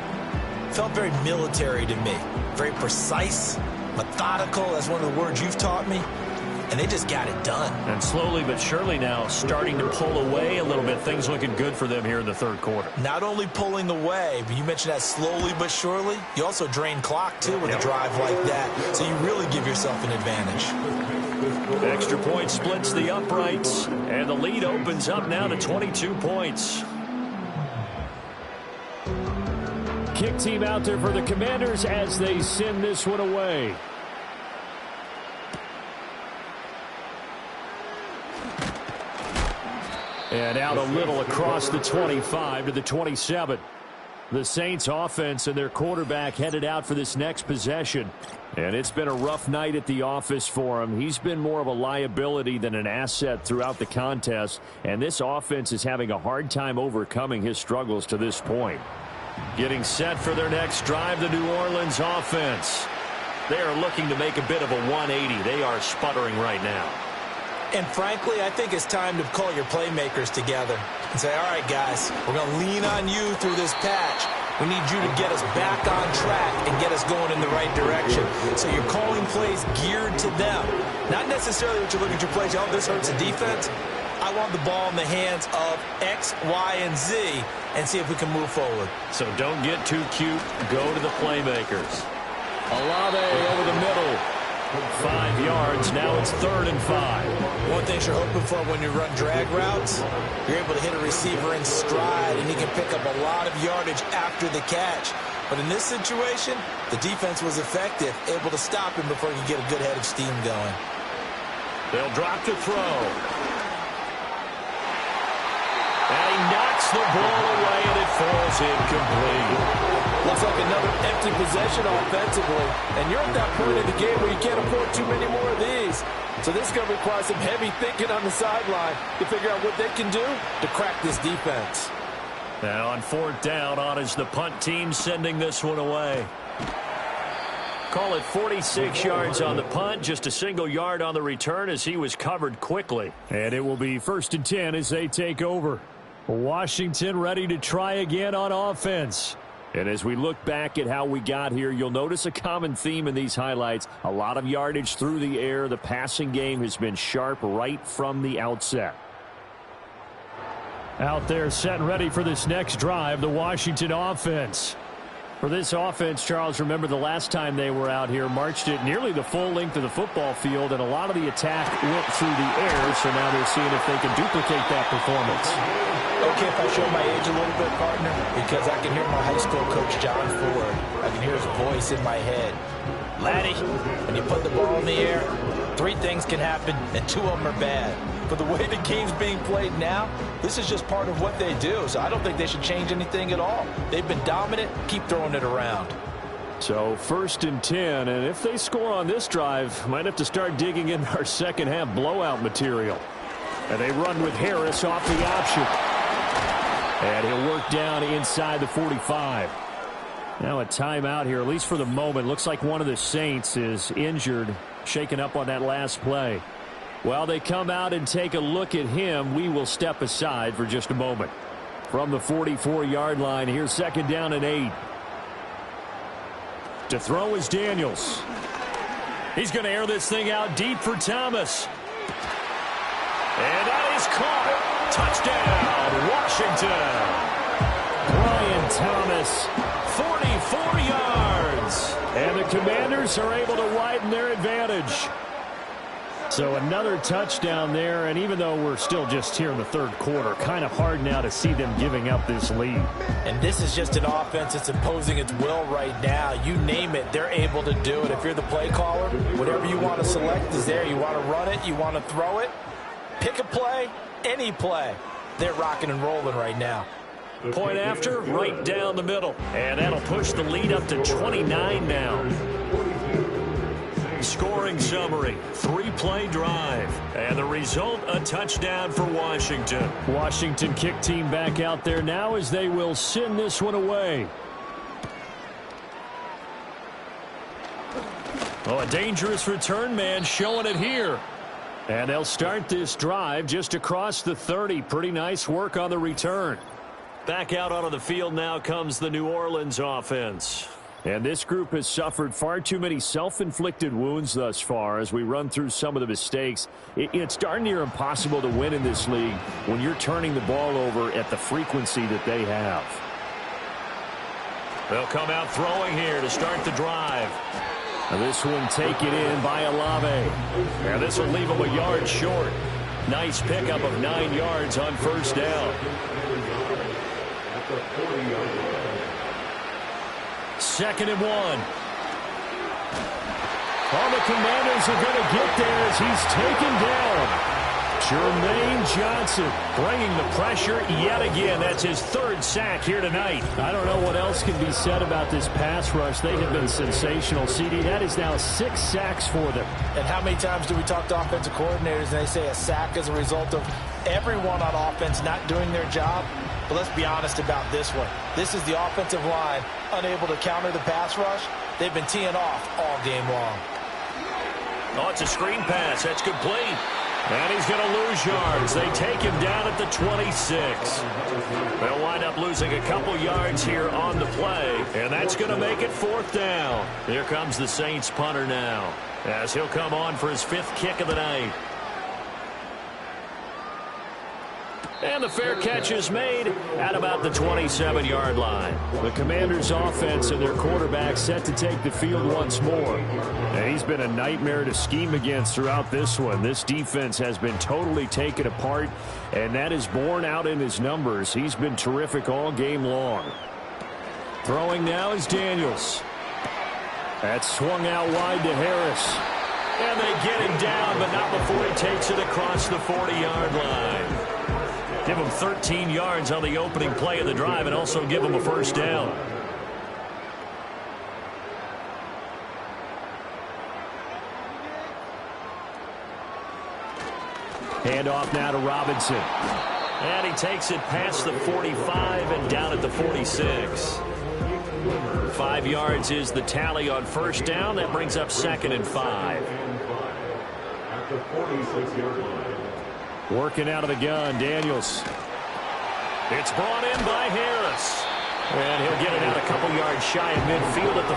felt very military to me. Very precise, methodical. That's one of the words you've taught me. And they just got it done. And slowly but surely now starting to pull away a little bit. Things looking good for them here in the third quarter. Not only pulling away, but you mentioned that slowly but surely. You also drain clock, too, with a drive like that. So you really give yourself an advantage. Extra point splits the uprights. And the lead opens up now to 22 points. Kick team out there for the Commanders as they send this one away. And out a little across the 25 to the 27. The Saints offense and their quarterback headed out for this next possession. And it's been a rough night at the office for him. He's been more of a liability than an asset throughout the contest. And this offense is having a hard time overcoming his struggles to this point. Getting set for their next drive, the New Orleans offense. They are looking to make a bit of a 180. They are sputtering right now. And frankly, I think it's time to call your playmakers together and say, all right, guys, we're going to lean on you through this patch. We need you to get us back on track and get us going in the right direction. So you're calling plays geared to them. Not necessarily what you look at your plays, oh, this hurts the defense. I want the ball in the hands of X, Y, and Z and see if we can move forward. So don't get too cute. Go to the playmakers. Olave over the middle. 5 yards. Now it's 3rd and 5. One thing you're hoping for when you run drag routes, you're able to hit a receiver in stride, and he can pick up a lot of yardage after the catch. But in this situation, the defense was effective, able to stop him before he could get a good head of steam going. They'll drop to throw. And he knocks the ball away, and it falls incomplete. Looks like another empty possession offensively. And you're at that point in the game where you can't afford too many more of these. So this is going to require some heavy thinking on the sideline to figure out what they can do to crack this defense. Now on 4th down, on is the punt team sending this one away. Call it 46 yards on the punt, just a single yard on the return as he was covered quickly. And it will be 1st and 10 as they take over. Washington ready to try again on offense. And as we look back at how we got here, you'll notice a common theme in these highlights. A lot of yardage through the air. The passing game has been sharp right from the outset. Out there set and ready for this next drive, the Washington offense. For this offense, Charles, remember the last time they were out here, marched it nearly the full length of the football field, and a lot of the attack went through the air, so now they're seeing if they can duplicate that performance. Okay, if I show my age a little bit, partner, because I can hear my high school coach, John Ford. I can hear his voice in my head. Laddie, when you put the ball in the air, 3 things can happen, and 2 of them are bad. But the way the game's being played now, this is just part of what they do. So I don't think they should change anything at all. They've been dominant. Keep throwing it around. So 1st and 10, and if they score on this drive, might have to start digging in our second half blowout material. And they run with Harris off the option. And he'll work down inside the 45. Now a timeout here, at least for the moment. Looks like one of the Saints is injured, shaken up on that last play. While they come out and take a look at him, we will step aside for just a moment. From the 44-yard line, here's 2nd down and 8. To throw is Daniels. He's going to air this thing out deep for Thomas. And that is caught. Touchdown, Washington. Brian Thomas, 44 yards. And the Commanders are able to widen their advantage. So another touchdown there, and even though we're still just here in the 3rd quarter, kind of hard now to see them giving up this lead. And this is just an offense that's imposing its will right now. You name it, they're able to do it. If you're the play caller, whatever you want to select is there. You want to run it, you want to throw it, pick a play, any play. They're rocking and rolling right now. Point after, right down the middle. And that'll push the lead up to 29 now. Scoring summary, 3-play drive. And the result, a touchdown for Washington. Washington kick team back out there now as they will send this one away. Oh, a dangerous return man showing it here. And they'll start this drive just across the 30. Pretty nice work on the return. Back out onto the field now comes the New Orleans offense. And this group has suffered far too many self-inflicted wounds thus far as we run through some of the mistakes. It's darn near impossible to win in this league when you're turning the ball over at the frequency that they have. They'll come out throwing here to start the drive. Now this one taken in by Olave. And this will leave him a yard short. Nice pickup of 9 yards on first down. Second and 1. All the Commanders are going to get there as he's taken down. Jermaine Johnson bringing the pressure yet again. That's his 3rd sack here tonight. I don't know what else can be said about this pass rush. They have been sensational. CD, that is now 6 sacks for them. And how many times do we talk to offensive coordinators and they say a sack is a result of everyone on offense not doing their job? But let's be honest about this one. This is the offensive line unable to counter the pass rush. They've been teeing off all game long. Oh, it's a screen pass. That's complete. And he's going to lose yards. They take him down at the 26. They'll wind up losing a couple yards here on the play. And that's going to make it 4th down. Here comes the Saints punter now, as he'll come on for his 5th kick of the night. And the fair catch is made at about the 27-yard line. The Commanders' offense and their quarterback set to take the field once more. And he's been a nightmare to scheme against throughout this one. This defense has been totally taken apart, and that is borne out in his numbers. He's been terrific all game long. Throwing now is Daniels. That's swung out wide to Harris. And they get him down, but not before he takes it across the 40-yard line. Give him 13 yards on the opening play of the drive and also give him a first down. Handoff now to Robinson. And he takes it past the 45 and down at the 46. 5 yards is the tally on first down. That brings up 2nd and 5. At the 46-yard line. Working out of the gun, Daniels. It's brought in by Harris. And he'll get it out a couple yards shy of midfield at the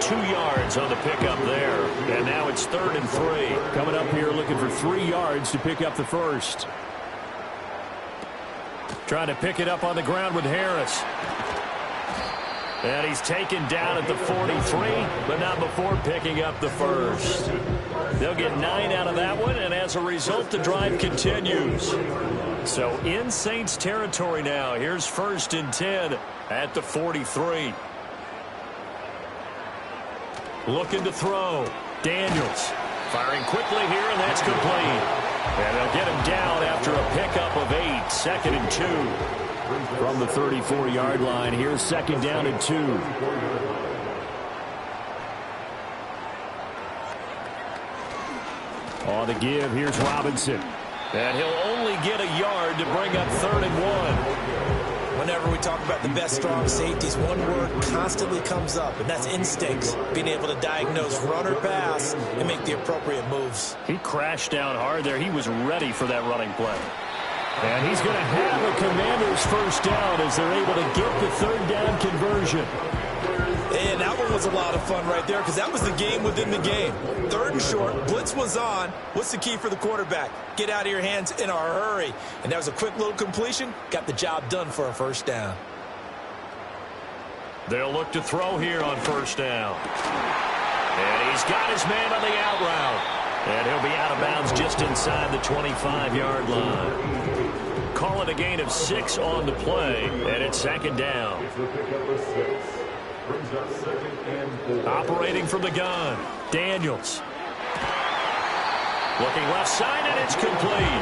48. 2 yards on the pickup there. And now it's 3rd and 3. Coming up here looking for 3 yards to pick up the first. Trying to pick it up on the ground with Harris. And he's taken down at the 43, but not before picking up the first. They'll get 9 out of that one, and as a result, the drive continues. So in Saints territory now. Here's 1st and 10 at the 43. Looking to throw. Daniels firing quickly here, and that's complete. And they'll get him down after a pickup of 8, 2nd and 2. From the 34-yard line, here's 2nd down and 2. On the give, here's Robinson. And he'll only get a yard to bring up 3rd and 1. Whenever we talk about the best strong safeties, one word constantly comes up, and that's instincts. Being able to diagnose run or pass and make the appropriate moves. He crashed down hard there. He was ready for that running play. And he's going to have the Commanders' first down as they're able to get the 3rd down conversion. And that one was a lot of fun right there because that was the game within the game. 3rd and short, blitz was on. What's the key for the quarterback? Get out of your hands in a hurry. And that was a quick little completion. Got the job done for a first down. They'll look to throw here on first down. And he's got his man on the out route. And he'll be out of bounds just inside the 25-yard line. Call it a gain of 6 on the play, and it's 2nd down. Operating from the gun, Daniels. Looking left side, and it's complete.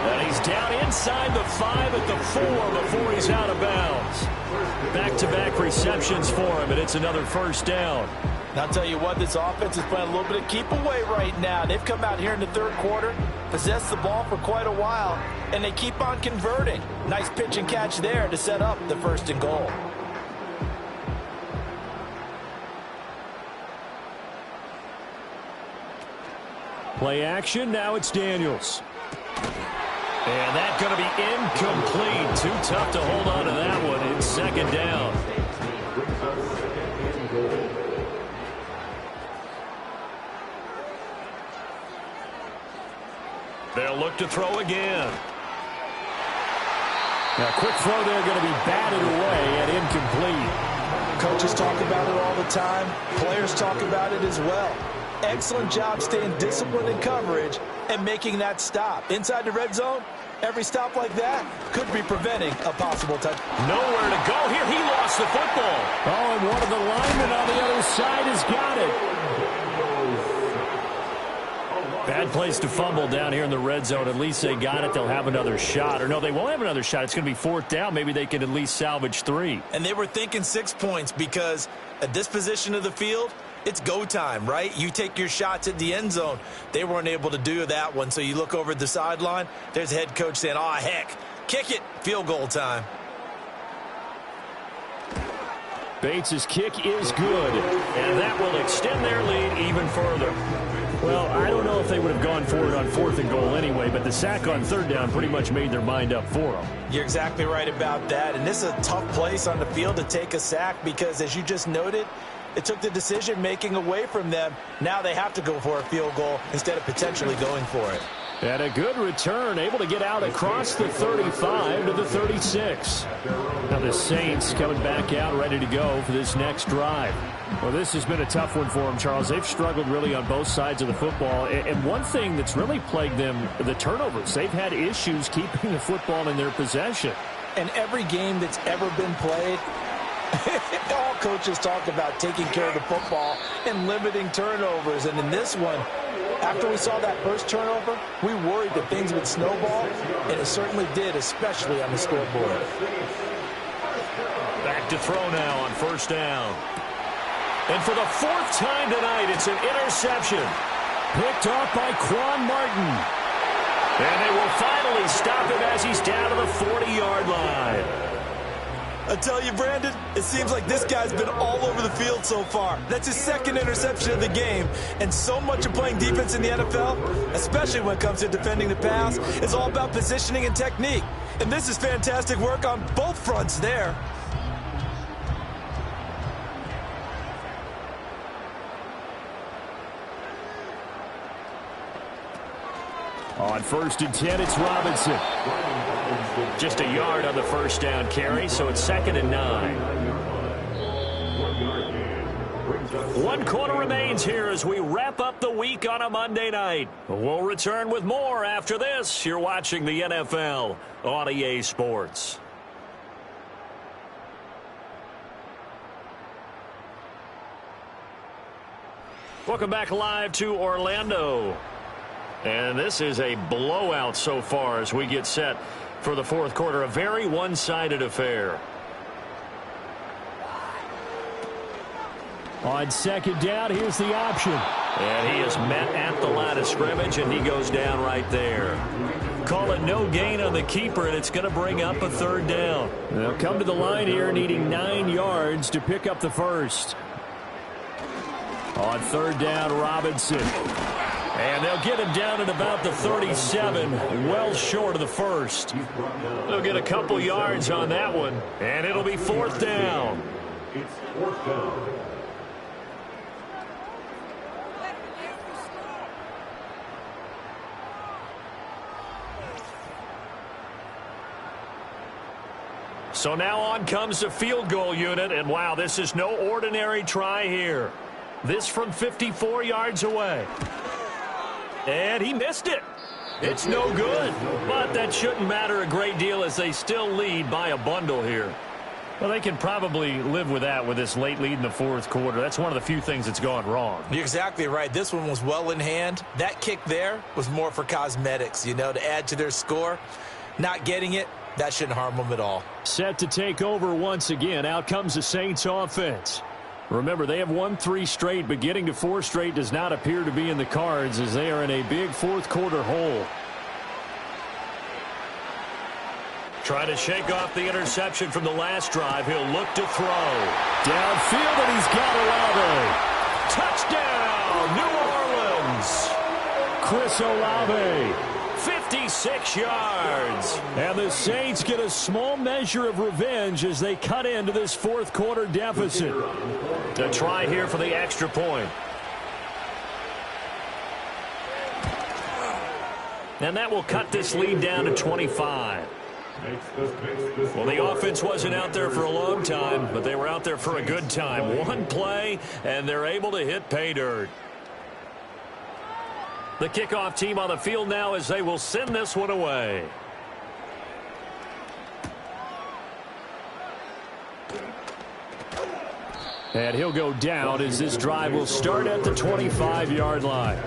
And he's down inside the 5 at the 4 before he's out of bounds. Back-to-back receptions for him, and it's another first down. And I'll tell you what, this offense is playing a little bit of keep away right now. They've come out here in the 3rd quarter, possessed the ball for quite a while, and they keep on converting. Nice pitch and catch there to set up the 1st and goal. Play action, now it's Daniels. And that's going to be incomplete. Too tough to hold on to that one. It's second down. They'll look to throw again. Now, quick throw there going to be batted away and incomplete. Coaches talk about it all the time. Players talk about it as well. Excellent job staying disciplined in coverage and making that stop. Inside the red zone, every stop like that could be preventing a possible touch. Nowhere to go here. He lost the football. Oh, and one of the linemen on the other side has got it. Bad place to fumble down here in the red zone. At least they got it. They'll have another shot. Or no, they won't have another shot. It's going to be fourth down. Maybe they can at least salvage 3. And they were thinking 6 points because at this position of the field, it's go time, right? You take your shots at the end zone. They weren't able to do that one. So you look over at the sideline. There's the head coach saying, oh, heck, kick it. Field goal time. Bates' kick is good. And that will extend their lead even further. Well, I don't know if they would have gone for it on 4th and goal anyway, but the sack on 3rd down pretty much made their mind up for them. You're exactly right about that. And this is a tough place on the field to take a sack because, as you just noted, it took the decision-making away from them. Now they have to go for a field goal instead of potentially going for it. And a good return, able to get out across the 35 to the 36. Now the Saints coming back out, ready to go for this next drive. Well, this has been a tough one for them, Charles. They've struggled really on both sides of the football. And one thing that's really plagued them, the turnovers. They've had issues keeping the football in their possession. And every game that's ever been played, all coaches talk about taking care of the football and limiting turnovers. And in this one, after we saw that first turnover, we worried that things would snowball, and it certainly did, especially on the scoreboard. Back to throw now on 1st down. And for the 4th time tonight, it's an interception. Picked off by Quan Martin. And they will finally stop him as he's down to the 40-yard line. I tell you, Brandon, it seems like this guy's been all over the field so far. That's his 2nd interception of the game. And so much of playing defense in the NFL, especially when it comes to defending the pass, is all about positioning and technique. And this is fantastic work on both fronts there. On 1st and 10, it's Robinson. Just a yard on the 1st down carry, so it's 2nd and 9. 1 quarter remains here as we wrap up the week on a Monday night. We'll return with more after this. You're watching the NFL on EA Sports. Welcome back live to Orlando. And this is a blowout so far as we get set for the 4th quarter. A very one-sided affair. On 2nd down, here's the option. And he is met at the line of scrimmage, and he goes down right there. Call it no gain on the keeper, and it's going to bring up a 3rd down. They'll come to the line here, needing 9 yards to pick up the 1st. On 3rd down, Robinson. And they'll get him down at about the 37, well short of the 1st. They'll get a couple yards on that one, and it'll be 4th down. It's 4th down. So now on comes the field goal unit, and wow, this is no ordinary try here. This from 54 yards away. And he missed it. It's no good. But that shouldn't matter a great deal as they still lead by a bundle here. Well, they can probably live with that with this late lead in the 4th quarter. That's one of the few things that's gone wrong. You're exactly right. This one was well in hand. That kick there was more for cosmetics, you know, to add to their score. Not getting it, that shouldn't harm them at all. Set to take over once again. Out comes the Saints offense. Remember, they have won 3 straight, but getting to 4 straight does not appear to be in the cards as they are in a big 4th quarter hole. Trying to shake off the interception from the last drive. He'll look to throw. Downfield, and he's got Olave. Touchdown, New Orleans. Chris Olave. 56 yards. And the Saints get a small measure of revenge as they cut into this fourth quarter deficit. The try here for the extra point. And that will cut this lead down to 25. Well, the offense wasn't out there for a long time, but they were out there for a good time. One play, and they're able to hit pay dirt. The kickoff team on the field now as they will send this one away. And he'll go down as this drive will start at the 25-yard line.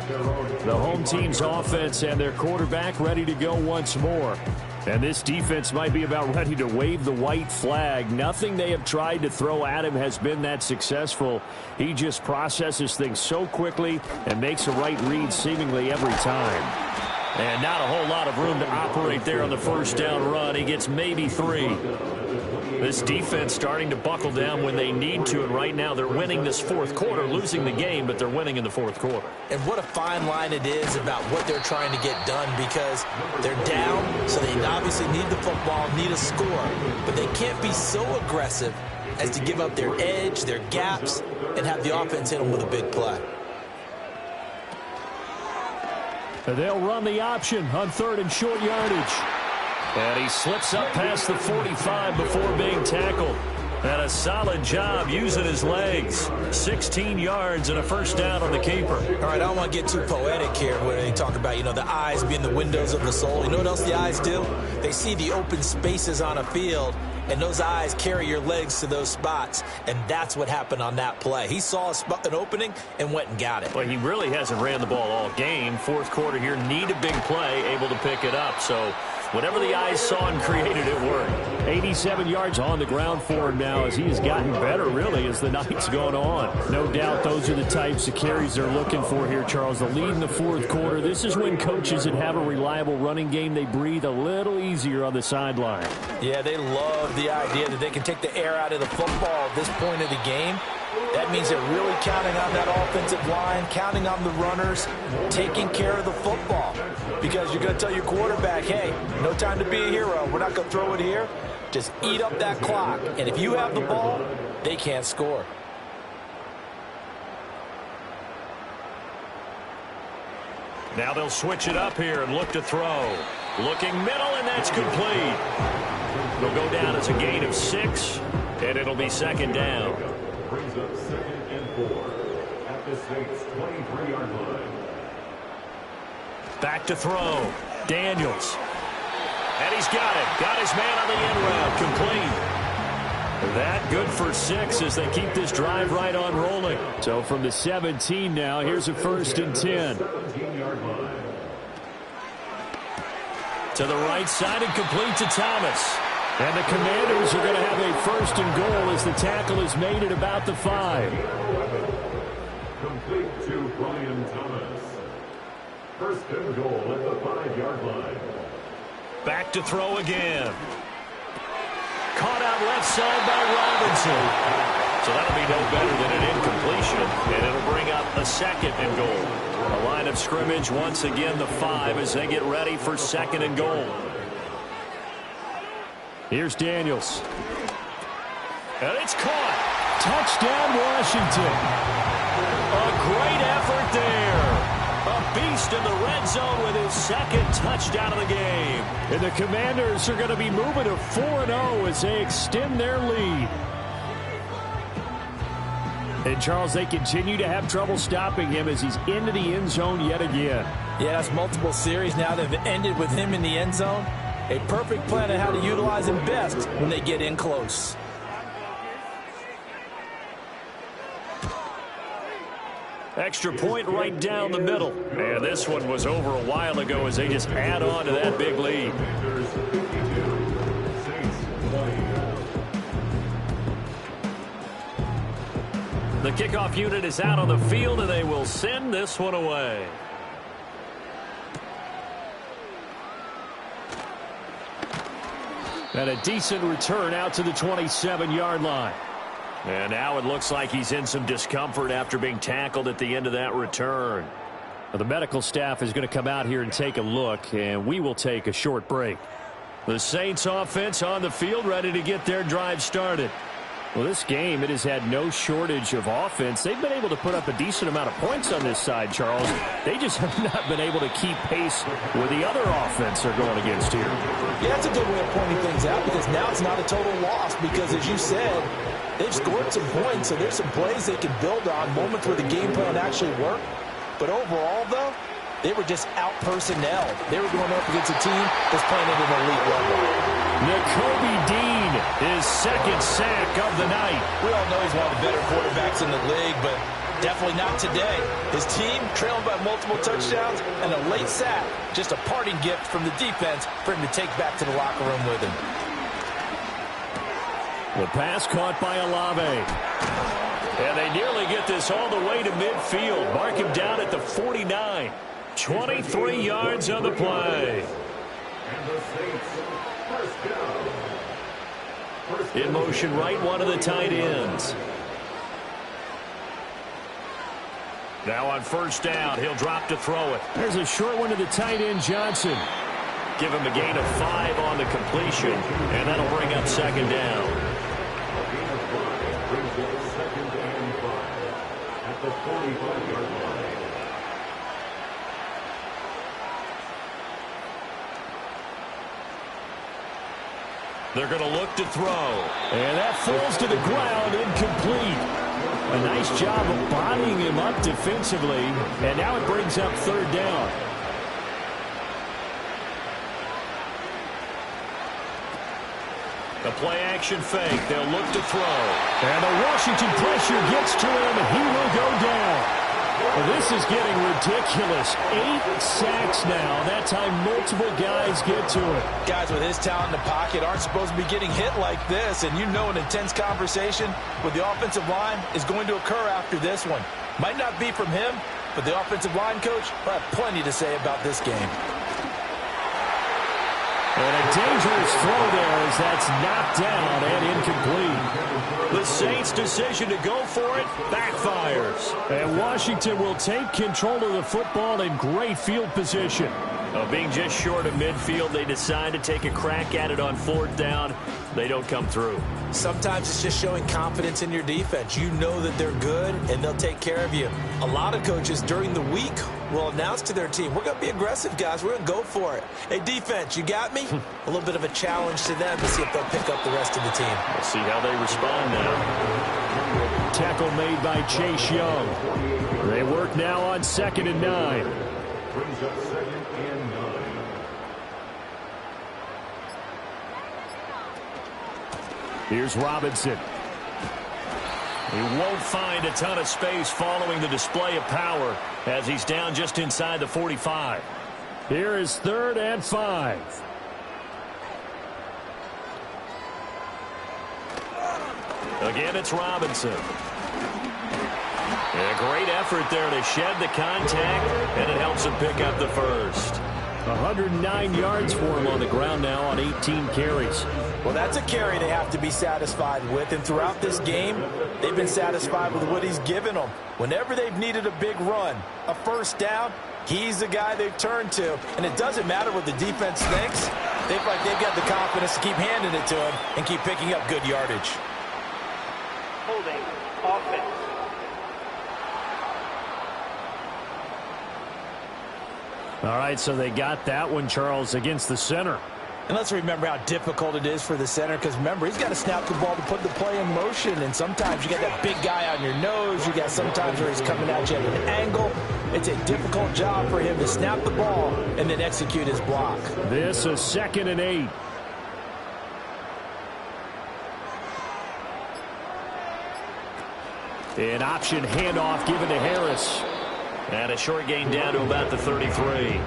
The home team's offense and their quarterback ready to go once more. And this defense might be about ready to wave the white flag. Nothing they have tried to throw at him has been that successful. He just processes things so quickly and makes a right read seemingly every time. And not a whole lot of room to operate there on the first down run. He gets maybe 3. This defense starting to buckle down when they need to, and right now they're winning this fourth quarter, losing the game, but they're winning in the fourth quarter. And what a fine line it is about what they're trying to get done, because they're down, so they obviously need the football, need a score, but they can't be so aggressive as to give up their edge, their gaps, and have the offense hit them with a big play. They'll run the option on third and short yardage. And he slips up past the 45 before being tackled. And a solid job using his legs. 16 yards and a first down on the keeper. All right, I don't want to get too poetic here where they talk about, the eyes being the windows of the soul. You know what else the eyes do? They see the open spaces on a field, and those eyes carry your legs to those spots, and that's what happened on that play. He saw an opening and went and got it. Well, he really hasn't ran the ball all game. Fourth quarter here, need a big play, able to pick it up. So whatever the eyes saw and created, it worked. 87 yards on the ground for him now as he has gotten better, really, as the night's gone on. No doubt those are the types of carries they're looking for here, Charles. The lead in the fourth quarter. This is when coaches that have a reliable running game, they breathe a little easier on the sideline. Yeah, they love the idea that they can take the air out of the football at this point of the game. That means they're really counting on that offensive line, counting on the runners, taking care of the football. Because you're going to tell your quarterback, hey, no time to be a hero. We're not going to throw it here. Just eat up that clock. And if you have the ball, they can't score. Now they'll switch it up here and look to throw. Looking middle, and that's complete. They'll go down as a gain of 6, and it'll be second down. Brings up 2nd and 4 at the Saints' 23-yard line. Back to throw. Daniels. And he's got it. Got his man on the end route. Complete. That good for 6 as they keep this drive right on rolling. So from the 17 now, here's a 1st and 10. 17-yard line. To the right side and complete to Thomas. And the Commanders are going to have a 1st and goal as the tackle is made at about the 5. Complete to Brian Thomas. 1st and goal at the 5-yard line. Back to throw again. Caught out left side by Robinson. So that'll be no better than an incompletion, and it'll bring up a 2nd and goal. A line of scrimmage, once again the 5 as they get ready for 2nd and goal. Here's Daniels. And it's caught. Touchdown, Washington. A great effort there. A beast in the red zone with his 2nd touchdown of the game. And the Commanders are going to be moving to 4-0 as they extend their lead. And, Charles, they continue to have trouble stopping him as he's into the end zone yet again. Yeah, that's multiple series now that have ended with him in the end zone. A perfect plan on how to utilize him best when they get in close. Extra point right down the middle. And this one was over a while ago as they just add on to that big lead. The kickoff unit is out on the field, and they will send this one away. And a decent return out to the 27-yard line. And now it looks like he's in some discomfort after being tackled at the end of that return. Well, the medical staff is going to come out here and take a look, and we will take a short break. The Saints offense on the field, ready to get their drive started. Well, this game, it has had no shortage of offense. They've been able to put up a decent amount of points on this side, Charles. They just have not been able to keep pace with the other offense they're going against here. Yeah, that's a good way of pointing things out, because now it's not a total loss, because as you said, they've scored some points, so there's some plays they can build on, moments where the game plan actually worked. But overall, though, they were just out-personnelled. They were going up against a team that's playing at an elite level. Nakobe Dean, his second sack of the night. We all know he's one of the better quarterbacks in the league, but definitely not today. His team trailing by multiple touchdowns and a late sack. Just a parting gift from the defense for him to take back to the locker room with him. The pass caught by Olave. And they nearly get this all the way to midfield. Mark him down at the 49. 23 yards on the play. In motion right, one of the tight ends. Now on first down, he'll drop to throw it. There's a short one to the tight end, Johnson. Give him a gain of 5 on the completion, and that'll bring up second down. At the 45-yard line. They're going to look to throw. And that falls to the ground, incomplete. A nice job of bodying him up defensively, and now it brings up third down. The play-action fake. They'll look to throw. And the Washington pressure gets to him, and he will go down. Well, this is getting ridiculous. 8 sacks now. That time multiple guys get to it. Guys with his talent in the pocket aren't supposed to be getting hit like this, and you know an intense conversation with the offensive line is going to occur after this one. Might not be from him, but the offensive line coach will have plenty to say about this game. And a dangerous throw there as that's knocked down and incomplete. The Saints' decision to go for it backfires. And Washington will take control of the football in great field position. Being just short of midfield, they decide to take a crack at it on fourth down. They don't come through. Sometimes it's just showing confidence in your defense. You know that they're good, and they'll take care of you. A lot of coaches during the week will announce to their team, we're going to be aggressive, guys. We're going to go for it. Hey, defense, you got me? A little bit of a challenge to them to see if they'll pick up the rest of the team. We'll see how they respond now. Tackle made by Chase Young. They work now on 2nd and 9. Brings up 2nd and 9. Here's Robinson. He won't find a ton of space following the display of power as he's down just inside the 45. Here is 3rd and 5. Again, it's Robinson. And a great effort there to shed the contact, and it helps him pick up the first. 109 yards for him on the ground now on 18 carries. Well, that's a carry they have to be satisfied with, and throughout this game, they've been satisfied with what he's given them. Whenever they've needed a big run, a first down, he's the guy they've turned to. And it doesn't matter what the defense thinks. They've got the confidence to keep handing it to him and keep picking up good yardage. Holding offense. All right, so they got that one, Charles, against the center. And let's remember how difficult it is for the center, because remember, he's got to snap the ball to put the play in motion, and sometimes you got that big guy on your nose. You got sometimes where he's coming at you at an angle. It's a difficult job for him to snap the ball and then execute his block. This is 2nd and 8. An option handoff given to Harris. And a short gain down to about the 33.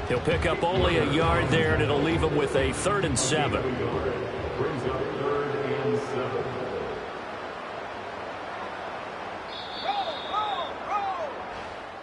He'll pick up only a yard there, and it'll leave him with a 3rd and 7. Brings up 3rd and 7.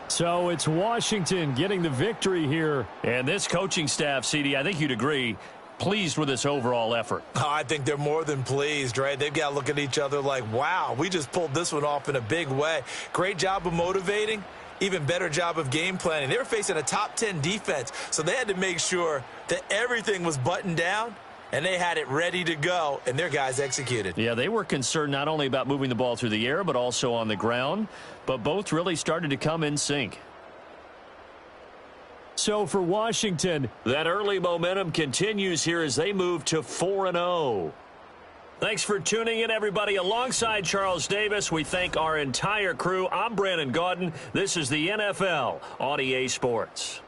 So it's Washington getting the victory here. And this coaching staff, CD, I think you'd agree, pleased with this overall effort. Oh, I think they're more than pleased, right? They've got to look at each other like, wow, we just pulled this one off in a big way. Great job of motivating. even better job of game planning. They were facing a top 10 defense, so they had to make sure that everything was buttoned down, and they had it ready to go, and their guys executed. Yeah, they were concerned not only about moving the ball through the air, but also on the ground, but both really started to come in sync. So for Washington, that early momentum continues here as they move to 4-0. Thanks for tuning in, everybody. Alongside Charles Davis, we thank our entire crew. I'm Brandon Gaudin. This is the NFL on EA Sports.